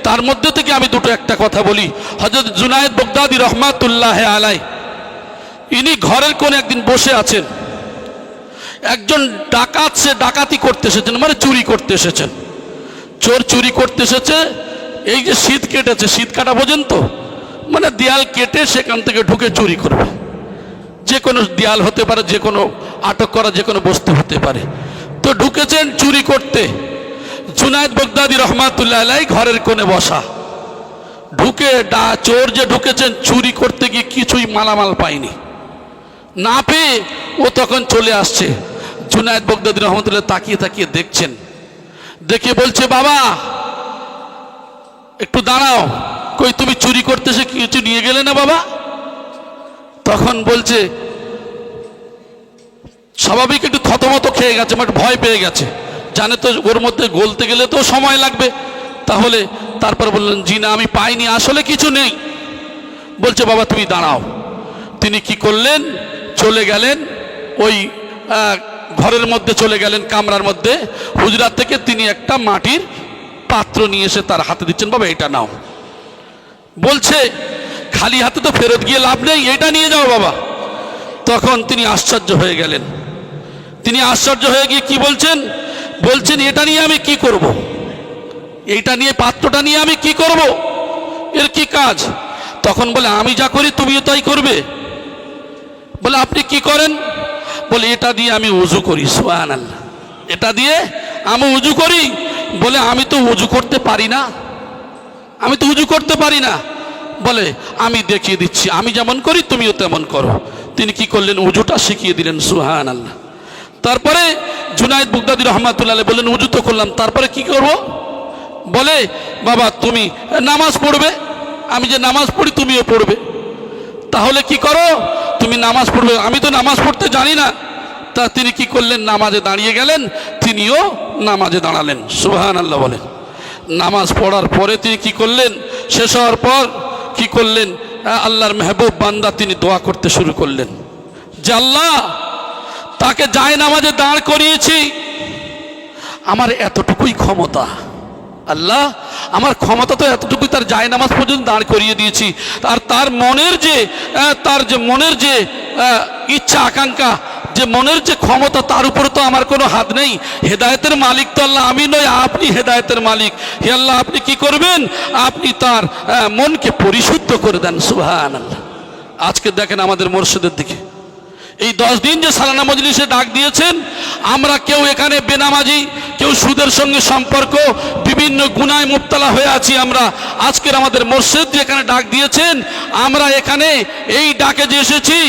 তার মধ্যে থেকে আমি দুটো একটা কথা বলি। হযরত জুনায়েদ বাগদাদী রহমাতুল্লাহ আলাইহি, ইনি ঘরের কোণে একদিন বসে আছেন। একজন ডাকাত, সে ডাকাতি করতে এসেছেন, মানে চুরি করতে এসেছেন। চোর চুরি করতে এসেছে, এই যে শীত কেটেছে, শীত কাটা বোঝেন তো, মানে দেয়াল কেটে সেখান থেকে ঢুকে চুরি করবে। যে কোনো দেয়াল হতে পারে, যে কোনো আটক করা যে কোনো বস্তু হতে পারে। তো ঢুকেছেন চুরি করতে। জুনায়েদ বাগদাদী রহমাতুল্লাহ আলাইহি ঘরের কোণে বসা। ঢুকে চোর যে ঢুকেছেন চুরি করতে গিয়ে কিছুই মালামাল পায়নি, না পেয়ে ও তখন চলে আসছে। জুনায়েদ বাগদাদী রহমাতুল্লাহ তাকিয়ে তাকিয়ে দেখছেন, দেখে বলছে, বাবা একটু দাঁড়াও, কই তুমি চুরি করতে এসে কিছু নিয়ে গেলে না বাবা? তখন বলছে, স্বাভাবিক একটু থতমত খেয়ে গেছে, মানে ভয় পেয়ে গেছে, জানে তো ওর মধ্যে গলতে গেলে তো সময় লাগবে। তাহলে তারপর বললেন, জি না, আমি পাইনি, আসলে কিছু নেই। বলছে, বাবা তুমি দাঁড়াও। তিনি কি করলেন? চলে গেলেন ওই ঘরের মধ্যে, চলে গেলেন কামরার মধ্যে। হুজরাত থেকে তিনি একটা মাটির পাত্র নিয়ে এসে তার হাতে দিচ্ছেন, বাবা এটা নাও। বলছে, খালি হাতে তো ফেরত গিয়ে লাভ নেই, এটা নিয়ে যাও বাবা। তখন তিনি আশ্চর্য হয়ে গেলেন। তিনি আশ্চর্য হয়ে গিয়ে কি বলছেন? বলছেন, এটা নিয়ে আমি কি করব? এইটা নিয়ে, পাত্রটা নিয়ে আমি কি করব? এর কি কাজ? তখন বলে, আমি যা করি তুমিও তাই করবে। বলে, আপনি কি করেন? বলে, এটা দিয়ে আমি উযু করি। সুবহানাল্লাহ, এটা দিয়ে আমি উযু করি। বলে, আমি তো উযু করতে পারি না, আমি তো উযু করতে পারি না। বলে, আমি দেখিয়ে দিচ্ছি, আমি যেমন করি তুমিও তেমন করো। তিনি কি করলেন? উযুটা শিখিয়ে দিলেন। সুবহানাল্লাহ। তারপরে জুনায়েদ বাগদাদী রহমাতুল্লাহ আলাইহি বললেন, উযু তো করলাম, তারপরে কি করব? বলে, বাবা তুমি নামাজ পড়বে, আমি যে নামাজ পড়ি তুমিও পড়বে। তাহলে কি করো? তুমি নামাজ পড়বে। আমি তো নামাজ পড়তে জানি না। তা তিনি কি করলেন? নামাজে দাঁড়িয়ে গেলেন, তিনিও নামাজে দাঁড়ালেন। সুবহানাল্লাহ বলেন। নামাজ পড়ার পরে তিনি কি করলেন? শেষ হওয়ার পর কি করলেন? আল্লাহর মেহবুব বান্দা তিনি দোয়া করতে শুরু করলেন যে, আল্লাহ তাকে যায় নামাজে দাঁড় করিয়েছি, আমার এতটুকুই ক্ষমতা। আল্লাহ আমার ক্ষমতা তো এতটুকুই, তার যায় নামাজ পর্যন্ত দাঁড় করিয়ে দিয়েছি। আর তার মনের যে মনের যে ইচ্ছা আকাঙ্ক্ষা, যে মনের যে ক্ষমতা, তার উপরে তো আমার কোনো হাত নেই। হেদায়েতের মালিক তো আল্লাহ, আমি নই, আপনি হেদায়েতের মালিক। হে আল্লাহ, আপনি কি করবেন? আপনি তার মনকে পরিশুদ্ধ করে দেন। সুবহানাল্লাহ। আজকে দেখেন আমাদের মুর্শিদের দিকে, এই 10 দিন যে সালানা মজলিসে ডাক দিয়েছেন, আমরা কেউ এখানে বেনামাজি, কেউ সুদের সঙ্গে সম্পর্ক, বিভিন্ন গুনায় মুবতালা হয়ে আছি আমরা। আজকের আমাদের মুর্শিদ যে এখানে ডাক দিয়েছেন, আমরা এখানে এই ডাকে যে এসেছি,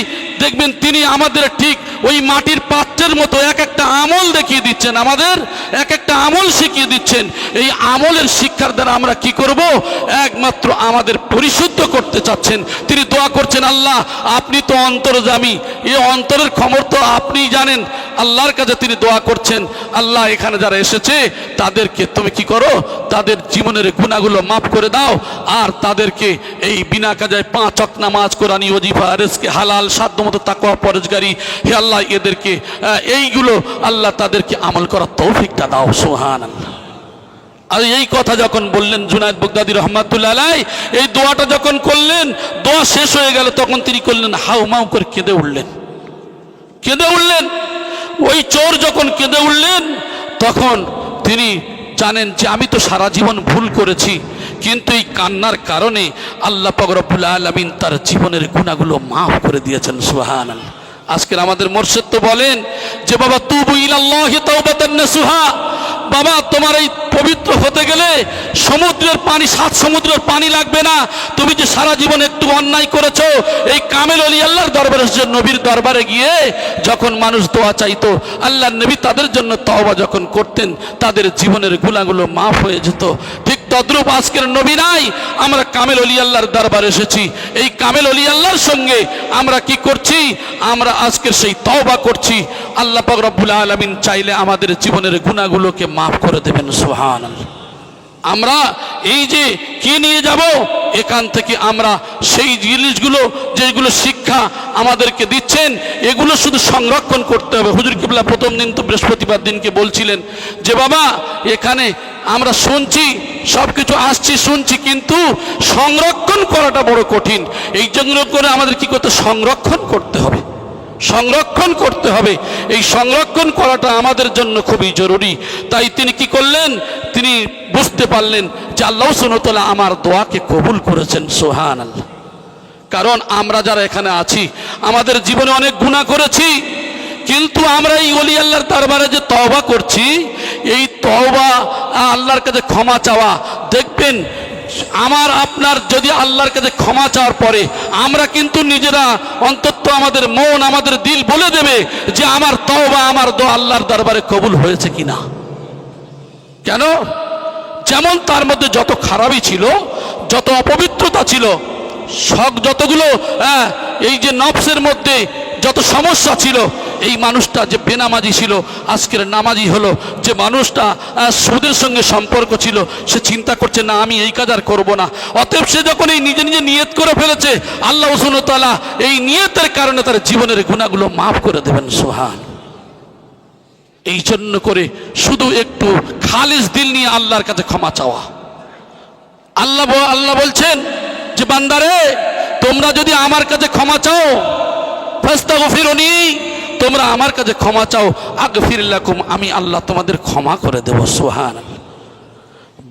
দেখবেন তিনি আমাদের ঠিক ওই মাটির পাত্রের মতো এক একটা আমল দেখিয়ে দিচ্ছেন, আমাদের এক একটা আমল শিখিয়ে দিচ্ছেন। এই আমলের শিক্ষার দ্বারা আমরা কি করব? একমাত্র আমাদের পরিশুদ্ধ করতে চাচ্ছেন। তিনি দোয়া করছেন, আল্লাহ আপনি তো অন্তর্যামী, এই অন্তরের খবর তো আপনিই জানেন। আল্লাহর কাছে তিনি দোয়া করছেন, আল্লাহ এখানে যারা এসেছে তাদেরকে তুমি কি করো? তাদের জীবনের গুনাহগুলো মাফ করে দাও, আর তাদেরকে এই বিনা কাজে 5 ওয়াক্ত নামাজ, কোরআনী ওয়াজিফা, রিজকে হালাল, সাধ্যমতো তাকওয়া পরহেজগারি, হে আল্লাহ এদেরকে এইগুলো আল্লাহ তাদেরকে আমল করার তৌফিকটা দাও। সুবহানাল্লাহ। আর এই কথা যখন বললেন জুনায়েদ বাগদাদী রহমাতুল্লাহ আলাইহি, এই দোয়াটা যখন করলেন, দোয়া শেষ হয়ে গেল, তখন তিনি করলেন হাউমাউ করে কেঁদে উঠলেন, কেঁদে উঠলেন। ওই চোর যখন কেঁদে উঠলেন, তখন তিনি জানেন যে আমি তো সারা জীবন ভুল করেছি, কিন্তু এই কান্নার কারণে আল্লাহ পাক রব্বুল আলামিন তার জীবনের গুনাহগুলো মাফ করে দিয়েছেন। সুবহানাল্লাহ। আজকের আমাদের মুর্শিদ তো বলেন যে, বাবা তুবু ইলাল্লাহি তাওবাতান নাসুহা, বাবা তোমার এই পবিত্র হতে গেলে সমুদ্রের পানি, 7 সমুদ্রের পানি লাগবে না। তুমি যে সারা জীবন একটু অন্যায় করেছো, এই কামেল ওলি আল্লাহর দরবারে, নবীর দরবারে গিয়ে যখন মানুষ দোয়া চাইতো, আল্লাহর নবী তাদের জন্য তওবা যখন করতেন, তাদের জীবনের গুনাহগুলো মাফ হয়ে যেত। ঠিক তদ্রূপ আজকের নবী নাই, আমরা কামেল ওলি আল্লাহর দরবারে এসেছি। এই কামেল ওলি আল্লাহর সঙ্গে আমরা কি করছি? আমরা আজকের সেই তওবা করছি। আল্লাহ পাক রব্বুল আলামিন চাইলে আমাদের জীবনের গুনাহগুলোকে মাফ করে দেবেন। সুবহানাল্লাহ। আমরা এই যে কি নিয়ে যাব, এখান থেকে আমরা সেই জিনিসগুলো যেগুলো শিক্ষা আমাদেরকে দিচ্ছেন এগুলো শুধু সংরক্ষণ করতে হবে। হুজুর কিবলা প্রথম দিন তো বৃহস্পতিবার দিনকে বলছিলেন যে বাবা এখানে আমরা শুনছি সব কিছু আসছি শুনছি, কিন্তু সংরক্ষণ করাটা বড় কঠিন। এই জন্য করে আমাদের কি করতে, সংরক্ষণ করতে হবে, সংরক্ষণ করতে হবে। এই সংরক্ষণ করাটা আমাদের জন্য খুবই জরুরি। তাই তিনি কি করলেন, তিনি বুঝতে পারলেন যে আল্লাহ সুবহানাহু ওয়া তাআলা আমার দোয়াকে কবুল করেছেন। সুবহানাল্লাহ। কারণ আমরা যারা এখানে আছি আমাদের জীবনে অনেক গুনাহ করেছি, কিন্তু আমরা এই ওলি আল্লাহর দরবারে যে তওবা করছি, এই তওবা আল্লাহর কাছে ক্ষমা চাওয়া, দেখবেন আমার আপনার যদি আল্লাহর কাছে ক্ষমা চাওয়ার পরে আমরা কিন্তু নিজেরা অন্তত আমাদের মন আমাদের দিল বলে দেবে যে আমার তওবা আমার দোয়া আল্লাহর দরবারে কবুল হয়েছে কিনা। কেন? যেমন তার মধ্যে যত খারাপই ছিল, যত অপবিত্রতা ছিল, যতগুলো এই যে নফসের মধ্যে যত সমস্যা ছিল, এই মানুষটা যে বেনামাজি ছিল আজকের নামাজি হলো। যে মানুষটা সুদের সঙ্গে সম্পর্ক ছিল সে চিন্তা করছে না আমি এই কাজ আর করবো না। অতএব সে যখন এই নিজে নিজে নিয়ত করে ফেলেছে, আল্লাহ সুবহানাহু ওয়া তাআলা এই নিয়তের কারণে তার জীবনের গুনাহগুলো মাফ করে দেবেন। সুবহান। এই জন্য করে শুধু একটু খালিস দিল নিয়ে আল্লাহর কাছে ক্ষমা চাওয়া। আল্লাহ বলছেন যে বান্দারে তোমরা যদি আমার কাছে ক্ষমা চাও, ফাস্তাগফিরুনি, তোমরা আমার কাছে ক্ষমা চাও, আগফির লাকুম, আমি আল্লাহ তোমাদের ক্ষমা করে দেব। সুবহানাল্লাহ।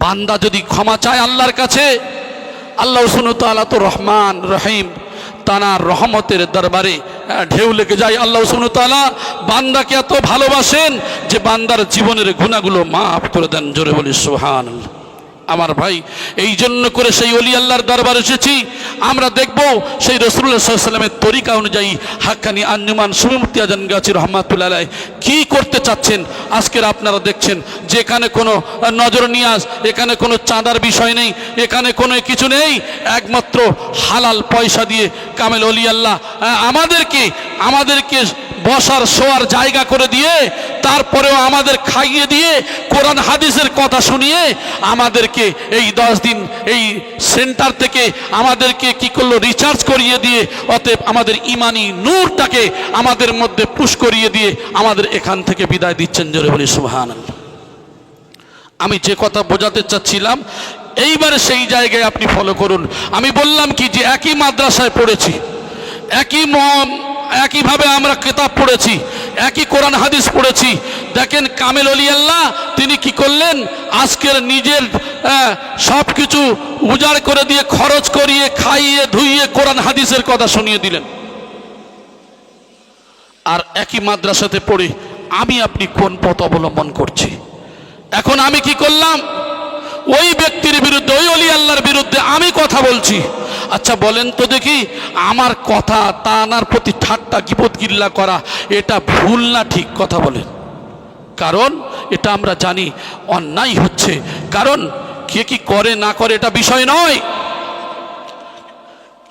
বান্দা যদি ক্ষমা চায় আল্লাহর কাছে, আল্লাহ সুবহানাহু ওয়া তাআলা তো রহমান রহিম, তানার রহমতের দরবারে ঢেউ লেগে যায়। আল্লাহ সুবহানাহু ওয়া তাআলা বান্দাকে এত ভালোবাসেন যে বান্দার জীবনের গুনাহগুলো মাফ করে দেন। জোরে বলি সুবহানাল্লাহ। আমার ভাই, এই জন্য করে সেই ওলি আল্লাহর দরবারে এসেছি। আমরা দেখব সেই রাসূলুল্লাহ সাল্লাল্লাহু আলাইহি ওয়াসাল্লামের তরিকা অনুযায়ী হাক্কানি আঞ্জুমান সুফি আজান গাছি রহমাতুল্লাহ আলাইহি কি করতে চাচ্ছেন। আজকের আপনারা দেখছেন যে এখানে কোনো নজর নিয়াজ, এখানে কোনো চাঁদার বিষয় নেই, এখানে কোনো কিছু নেই, একমাত্র হালাল পয়সা দিয়ে কামেল ওলি আল্লাহ আমাদেরকে বসার শোয়ার জায়গা করে দিয়ে, তারপরেও আমাদের খাইয়ে দিয়ে, কোরআন হাদিসের কথা শুনিয়ে আমাদেরকে এই 10 দিন এই সেন্টার থেকে আমাদেরকে কি করলো, রিচার্জ করিয়ে দিয়ে, অতএব আমাদের ইমানি নূরটাকে আমাদের মধ্যে পুশ করিয়ে দিয়ে আমাদের এখান থেকে বিদায় দিচ্ছেন। জোরে বলি সুবহানাল্লাহ। আমি যে কথা বোঝাতে চাচ্ছিলাম এইবারে সেই জায়গায় আপনি ফলো করুন। আমি বললাম কি যে একই মাদ্রাসায় পড়েছি, একইভাবে আমরা কিতাব পড়েছি, একই কোরআন হাদিস পড়েছি। দেখেন কামেল ওলি আল্লাহ তিনি কি করলেন, আজকের নিজের সব কিছু উজাড় করে দিয়ে, খরচ করিয়ে, খাইয়ে ধুইয়ে কোরআন হাদিসের কথা শুনিয়ে দিলেন। আর একই মাদ্রাসাতে পড়ে আমি আপনি কোন পথ অবলম্বন করছি। এখন আমি কি করলাম, ওই ব্যক্তির বিরুদ্ধে, ওই ওলি আল্লাহর বিরুদ্ধে আমি কথা বলছি। আচ্ছা বলেন তো দেখি, আমার কথা তার প্রতি ঠাট্টা গীবত গিল্লা করা এটা ভুল না ঠিক? কথা বলেন। কারণ এটা আমরা জানি অন্যায় হচ্ছে। কারণ কে কি করে না করে এটা বিষয় নয়।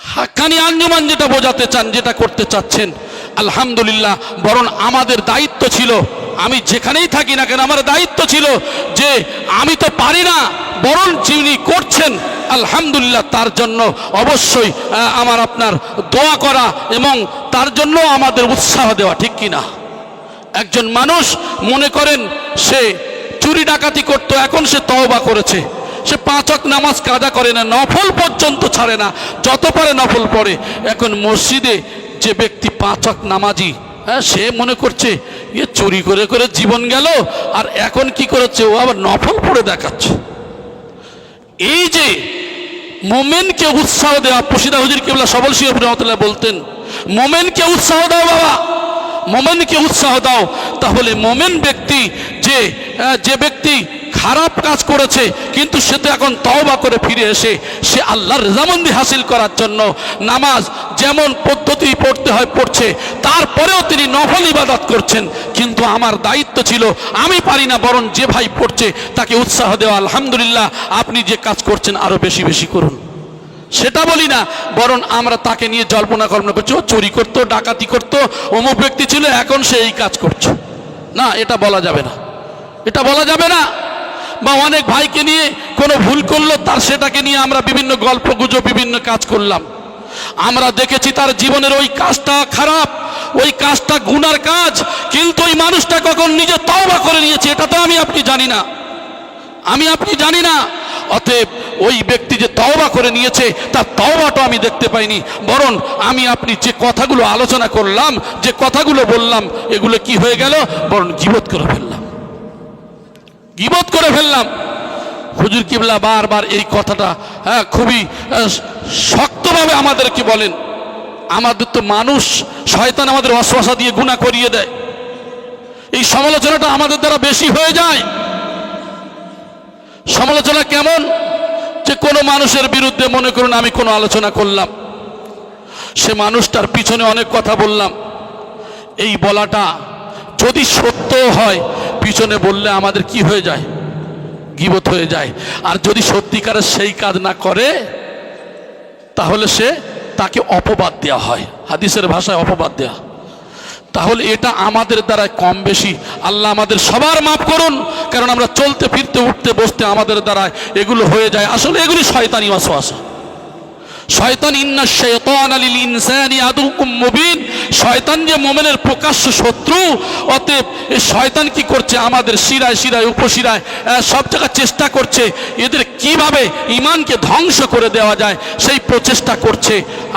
হাক্কানি আঞ্জুমান যেটা বোঝাতে চান, যেটা করতে চাচ্ছেন, আলহামদুলিল্লাহ, বরং আমাদের দায়িত্ব ছিল, আমি যেখানেই থাকি না কেন আমার দায়িত্ব ছিল যে আমি তো পারি না, বরং যিনি করছেন আলহামদুলিল্লাহ তার জন্য অবশ্যই আমার আপনার দোয়া করা এবং তার জন্য আমাদের উৎসাহ দেওয়া, ঠিক কিনা? একজন মানুষ মনে করেন সে চুরি ডাকাতি করত, এখন সে তওবা করেছে, সে 5 ওয়াক্ত নামাজ কাজা করে না, নফল পর্যন্ত ছাড়ে না, যত পারে নফল পড়ে। এখন মসজিদে যে ব্যক্তি 5 ওয়াক্ত নামাজি, সে মনে করছে ইয়ে চুরি করে করে জীবন গেল, আর এখন কি করেছে, ও আবার নফল পড়ে দেখাচ্ছে। এই যে মোমেনকে উৎসাহ দেওয়া, পশিদা হুজুর কিবলা সবল সিংহ রহমাতুল্লাহ বলতেন, মোমেনকে উৎসাহ দাও বাবা, মোমেনকে উৎসাহ দাও। তাহলে মোমেন ব্যক্তি যে ব্যক্তি খারাপ কাজ করেছে কিন্তু সে তো এখন তওবা করে ফিরে এসে সে আল্লাহর রেজামন্দি হাসিল করার জন্য নামাজ যেমন পদ্ধতি পড়তে হয় পড়ছে, তারপরেও তিনি নফল ইবাদত করছেন। কিন্তু আমার দায়িত্ব ছিল, আমি পারি না, বরং যে ভাই পড়ছে তাকে উৎসাহ দেওয়া। আলহামদুলিল্লাহ, আপনি যে কাজ করছেন আরো বেশি বেশি করুন। সেটা বলি না, বরং আমরা তাকে নিয়ে জল্পনা কল্পনা করছি, ও চুরি করতো, ডাকাতি করতো, অমুক ব্যক্তি ছিল, এখন সে এই কাজ করছে। না, এটা বলা যাবে না, এটা বলা যাবে না। বা অনেক ভাইকে নিয়ে কোনো ভুল করলো, তার সেটাকে নিয়ে আমরা বিভিন্ন গল্প গুজব বিভিন্ন কাজ করলাম। আমরা দেখেছি তার জীবনের ওই কাজটা খারাপ, ওই কাজটা গুনার কাজ, কিন্তু ওই মানুষটা কখন নিজে তওবা করে নিয়েছে এটা তো আমি আপনি জানি না, আমি আপনি জানি না। অতএব ওই ব্যক্তি যে তওবা করে নিয়েছে তার তওবাটা আমি দেখতে পাইনি, বরং আমি আপনি যে কথাগুলো আলোচনা করলাম, যে কথাগুলো বললাম, এগুলো কি হয়ে গেল, বরং গীবত করে ফেললাম, গীবত করে ফেললাম। হুজুর কিবলা বারবার এই কথাটা খুবই শক্তভাবে আমাদেরকে বলেন। আমাদের তো মানুষ, শয়তান আমাদের ওয়াসওয়াসা দিয়ে গুনাহ করিয়ে দেয়, এই সমালোচনাটা আমাদের দ্বারা বেশি হয়ে যায়। সমালোচনা কেমন, যে কোনো মানুষের বিরুদ্ধে মনে করুন আমি কোনো আলোচনা করলাম, সে মানুষটার পিছনে অনেক কথা বললাম, এই বলাটা যদি সত্য হয় পিছনে বললে আমাদের কি হয়ে যায়, গীবত হয়ে যায়। আর যদি সত্যিকারের সেই কাজ না করে তাহলে তাকে অপবাদ দেওয়া হয়, হাদিসের ভাষায় অপবাদ দেওয়া। তাহলে এটা আমাদের দ্বারা কম বেশি, আল্লাহ আমাদের সবার মাফ করুন, কারণ আমরা চলতে ফিরতে উঠতে বসতে আমাদের দ্বারা এগুলো হয়ে যায়। আসলে এগুলি শয়তানি ওয়াসওয়াসা। শয়তান, ইন্না শাইতানা লিল ইনসানি আদুউম মুবিন, শয়তান যে মুমিনের প্রকাশ্য শত্রু। অতএব এই শয়তান কি করছে, আমাদের শিরায় শিরায় উপশিরায় সব জায়গায় চেষ্টা করছে এদের কিভাবে ঈমানকে ধ্বংস করে দেওয়া যায়, সেই প্রচেষ্টা করছে।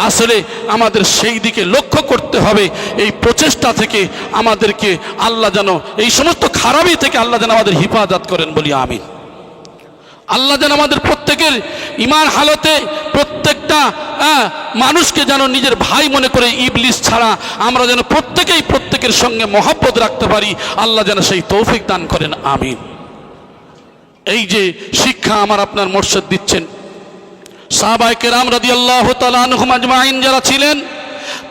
আসলে আমাদের সেই দিকে লক্ষ্য করতে হবে। এই প্রচেষ্টা থেকে আমাদেরকে আল্লাহ যেন, এই সমস্ত খারাপি থেকে আল্লাহ যেন আমাদের হিফাজত করেন, বলি আমিন। আল্লাহ যেন আমাদের প্রত্যেকের ঈমান হালতে প্রত্যেকটা মানুষকে যেন নিজের ভাই মনে করে, ইবলিস ছাড়া আমরা যেন প্রত্যেকেই প্রত্যেকের সঙ্গে মহব্বত রাখতে পারি। আল্লাহ যেন সেই তৌফিক দান করেন, আমিন। এই যে শিক্ষা আমার আপনার মুর্শিদ দিচ্ছেন, সাহাবায়ে কেরাম রাদিয়াল্লাহু তাআলা আনহুম আজমাইন যারা ছিলেন,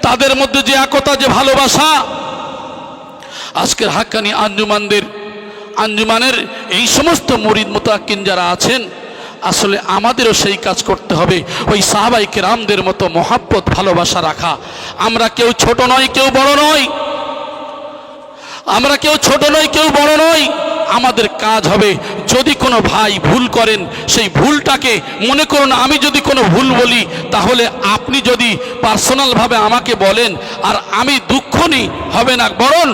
তাদের মধ্যে যে একতা, যে ভালোবাসা, আজকের হাক্কানি আঞ্জুমানের এই সমস্ত মুরিদ মুতাকিন যারা আছেন, আসলে আমাদেরও সেই কাজ করতে হবে, ওই সাহাবায়ে কেরামদের মতো মহব্বত ভালোবাসা রাখা। আমরা কেউ ছোট নয়, কেউ বড় নয়, আমরা কেউ ছোট নয়, কেউ বড় নয়। আমাদের কাজ হবে, যদি কোনো ভাই ভুল করেন সেই ভুলটাকে, মনে করুন আমি যদি কোনো ভুল বলি, তাহলে আপনি যদি পার্সোনালভাবে আমাকে বলেন, আর আমি দুঃখ নিই, হবে না, বরং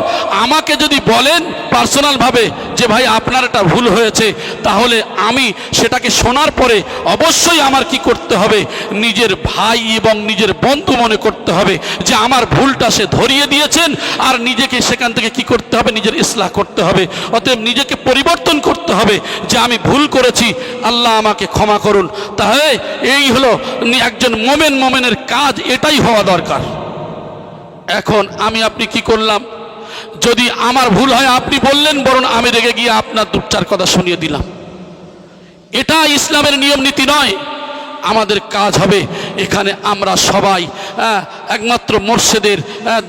আমাকে যদি বলেন পার্সোনালভাবে যে ভাই আপনার একটা ভুল হয়েছে, তাহলে আমি সেটাকে শোনার পরে অবশ্যই আমার কি করতে হবে, নিজের ভাই এবং নিজের বন্ধু মনে করতে হবে যে আমার ভুলটা সে ধরিয়ে দিয়েছেন, আর নিজেকে সেখান থেকে কি করতে হবে, নিজের ইসলাহ করতে হবে। অতএব নিজেকে পরিবর্তন করতে হবে যে আমি ভুল করেছি, আল্লাহ আমাকে ক্ষমা করুন। তাহলে এই হলো একজন মোমেনের কাজ, এটাই হওয়া দরকার। এখন আমি আপনি কি করলাম, যদি আমার ভুল হয় আপনি বললেন, বরং আমি রেগে গিয়ে আপনার দু চার কথা শুনিয়ে দিলাম, এটা ইসলামের নিয়ম নীতি নয়। আমাদের কাজ হবে, এখানে আমরা সবাই একমাত্র মুর্শিদের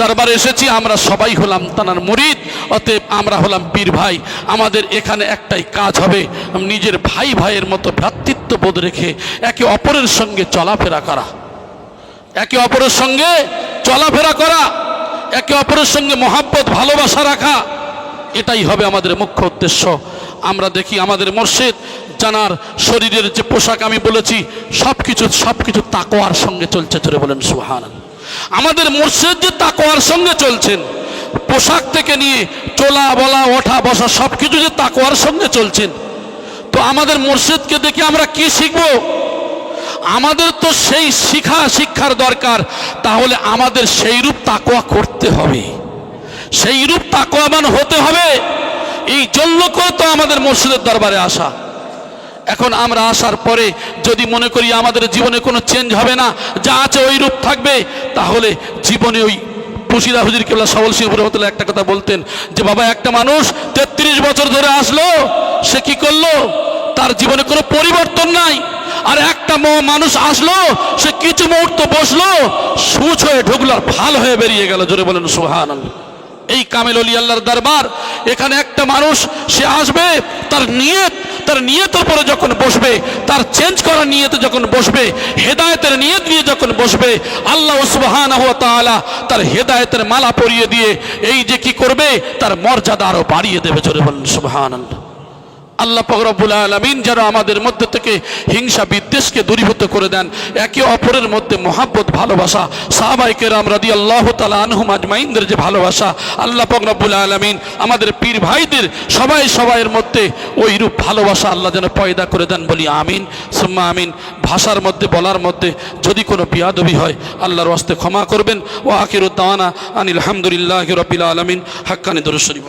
দরবারে এসেছি, আমরা সবাই হলাম তানার মুরিদ, অতএব আমরা হলাম পীর ভাই। আমাদের এখানে একটাই কাজ হবে, নিজের ভাই ভাইয়ের মতো ভ্রাতৃত্ববোধ রেখে একে অপরের সঙ্গে চলাফেরা করা, একে অপরের সঙ্গে চলাফেরা করা, একে অপরের সঙ্গে মহব্বত ভালোবাসা রাখা, এটাই হবে আমাদের মুখ্য উদ্দেশ্য। আমরা দেখি আমাদের মুর্শিদ জানার শরীরের যে পোশাক আমি বলেছি, সব কিছু তাকওয়ার সঙ্গে চলছে, জোরে বলেন সুবহানাল্লাহ। আমাদের মুর্শিদ যে তাকওয়ার সঙ্গে চলছেন, পোশাক থেকে নিয়ে চলা বলা ওঠা বসা সব কিছু যে তাকওয়ার সঙ্গে চলছেন, তো আমাদের মুর্শিদকে দেখে আমরা কি শিখবো? আমাদের তো সেই শিক্ষার দরকার। তাহলে আমাদের সেই রূপ তাকওয়া করতে হবে, সেই রূপ তাকওয়াবান হতে হবে। এই জন্য তো আমাদের মুর্শিদের দরবারে আসা। এখন আমরা আসার পরে যদি মনে করি আমাদের জীবনে কোনো চেঞ্জ হবে না, যা আছে ওই রূপ থাকবে, তাহলে জীবনে ওই পুশিদা হুজুর কেবলা সবল সিংহ রহমতুল্লাহ একটা কথা বলতেন যে বাবা, একটা মানুষ 33 বছর ধরে আসলো, সে কি করলো, তার জীবনে কোনো পরিবর্তন নাই। আর একটা মানুষ আসলো, সে কিছু মুহূর্ত বসলো, সূচ হয়ে ঢুকলো আর ফাল হয়ে বেরিয়ে গেল, জোরে বলেন সুবহানাল্লাহ। এই কামেল ওলি আল্লাহর দরবার, এখানে একটা মানুষ সে আসবে, তার নিয়তের পরে যখন বসবে, তার চেঞ্জ করার নিয়তে যখন বসবে, হেদায়েতের নিয়ত নিয়ে যখন বসবে, আল্লাহ সুবহানাহু ওয়া তাআলা তার হেদায়েতের মালা পরিয়ে দিয়ে এই যে কি করবে, তার মর্যাদা আরো বাড়িয়ে দেবে। জোরে বলেন সুবহানাল্লাহ। আল্লাহ পাক রব্বুল আলামিন যেন আমাদের মধ্যে থেকে হিংসা বিদ্বেষকে দূরীভূত করে দেন, একে অপরের মধ্যে মহাব্বত ভালোবাসা, সাহাবায়ে কেরাম রাদিয়াল্লাহু তাআলা আনহুম আজমাইনদের যে ভালোবাসা, আল্লাহ পাক রব্বুল আলামিন আমাদের পীর ভাইদের সবাইয়ের মধ্যে ওই রূপ ভালোবাসা আল্লাহ যেন পয়দা করে দেন। বলি আমিন সুম্মা আমিন। ভাষার মধ্যে বলার মধ্যে যদি কোনো বিয়াদবি হয় আল্লাহর ওয়াস্তে ক্ষমা করবেন। ওয়া আখিরু দাওয়ানা আনিল হামদুলিল্লাহি রাব্বিল আলামিন। হাক্কানি দরুদ শরীফ।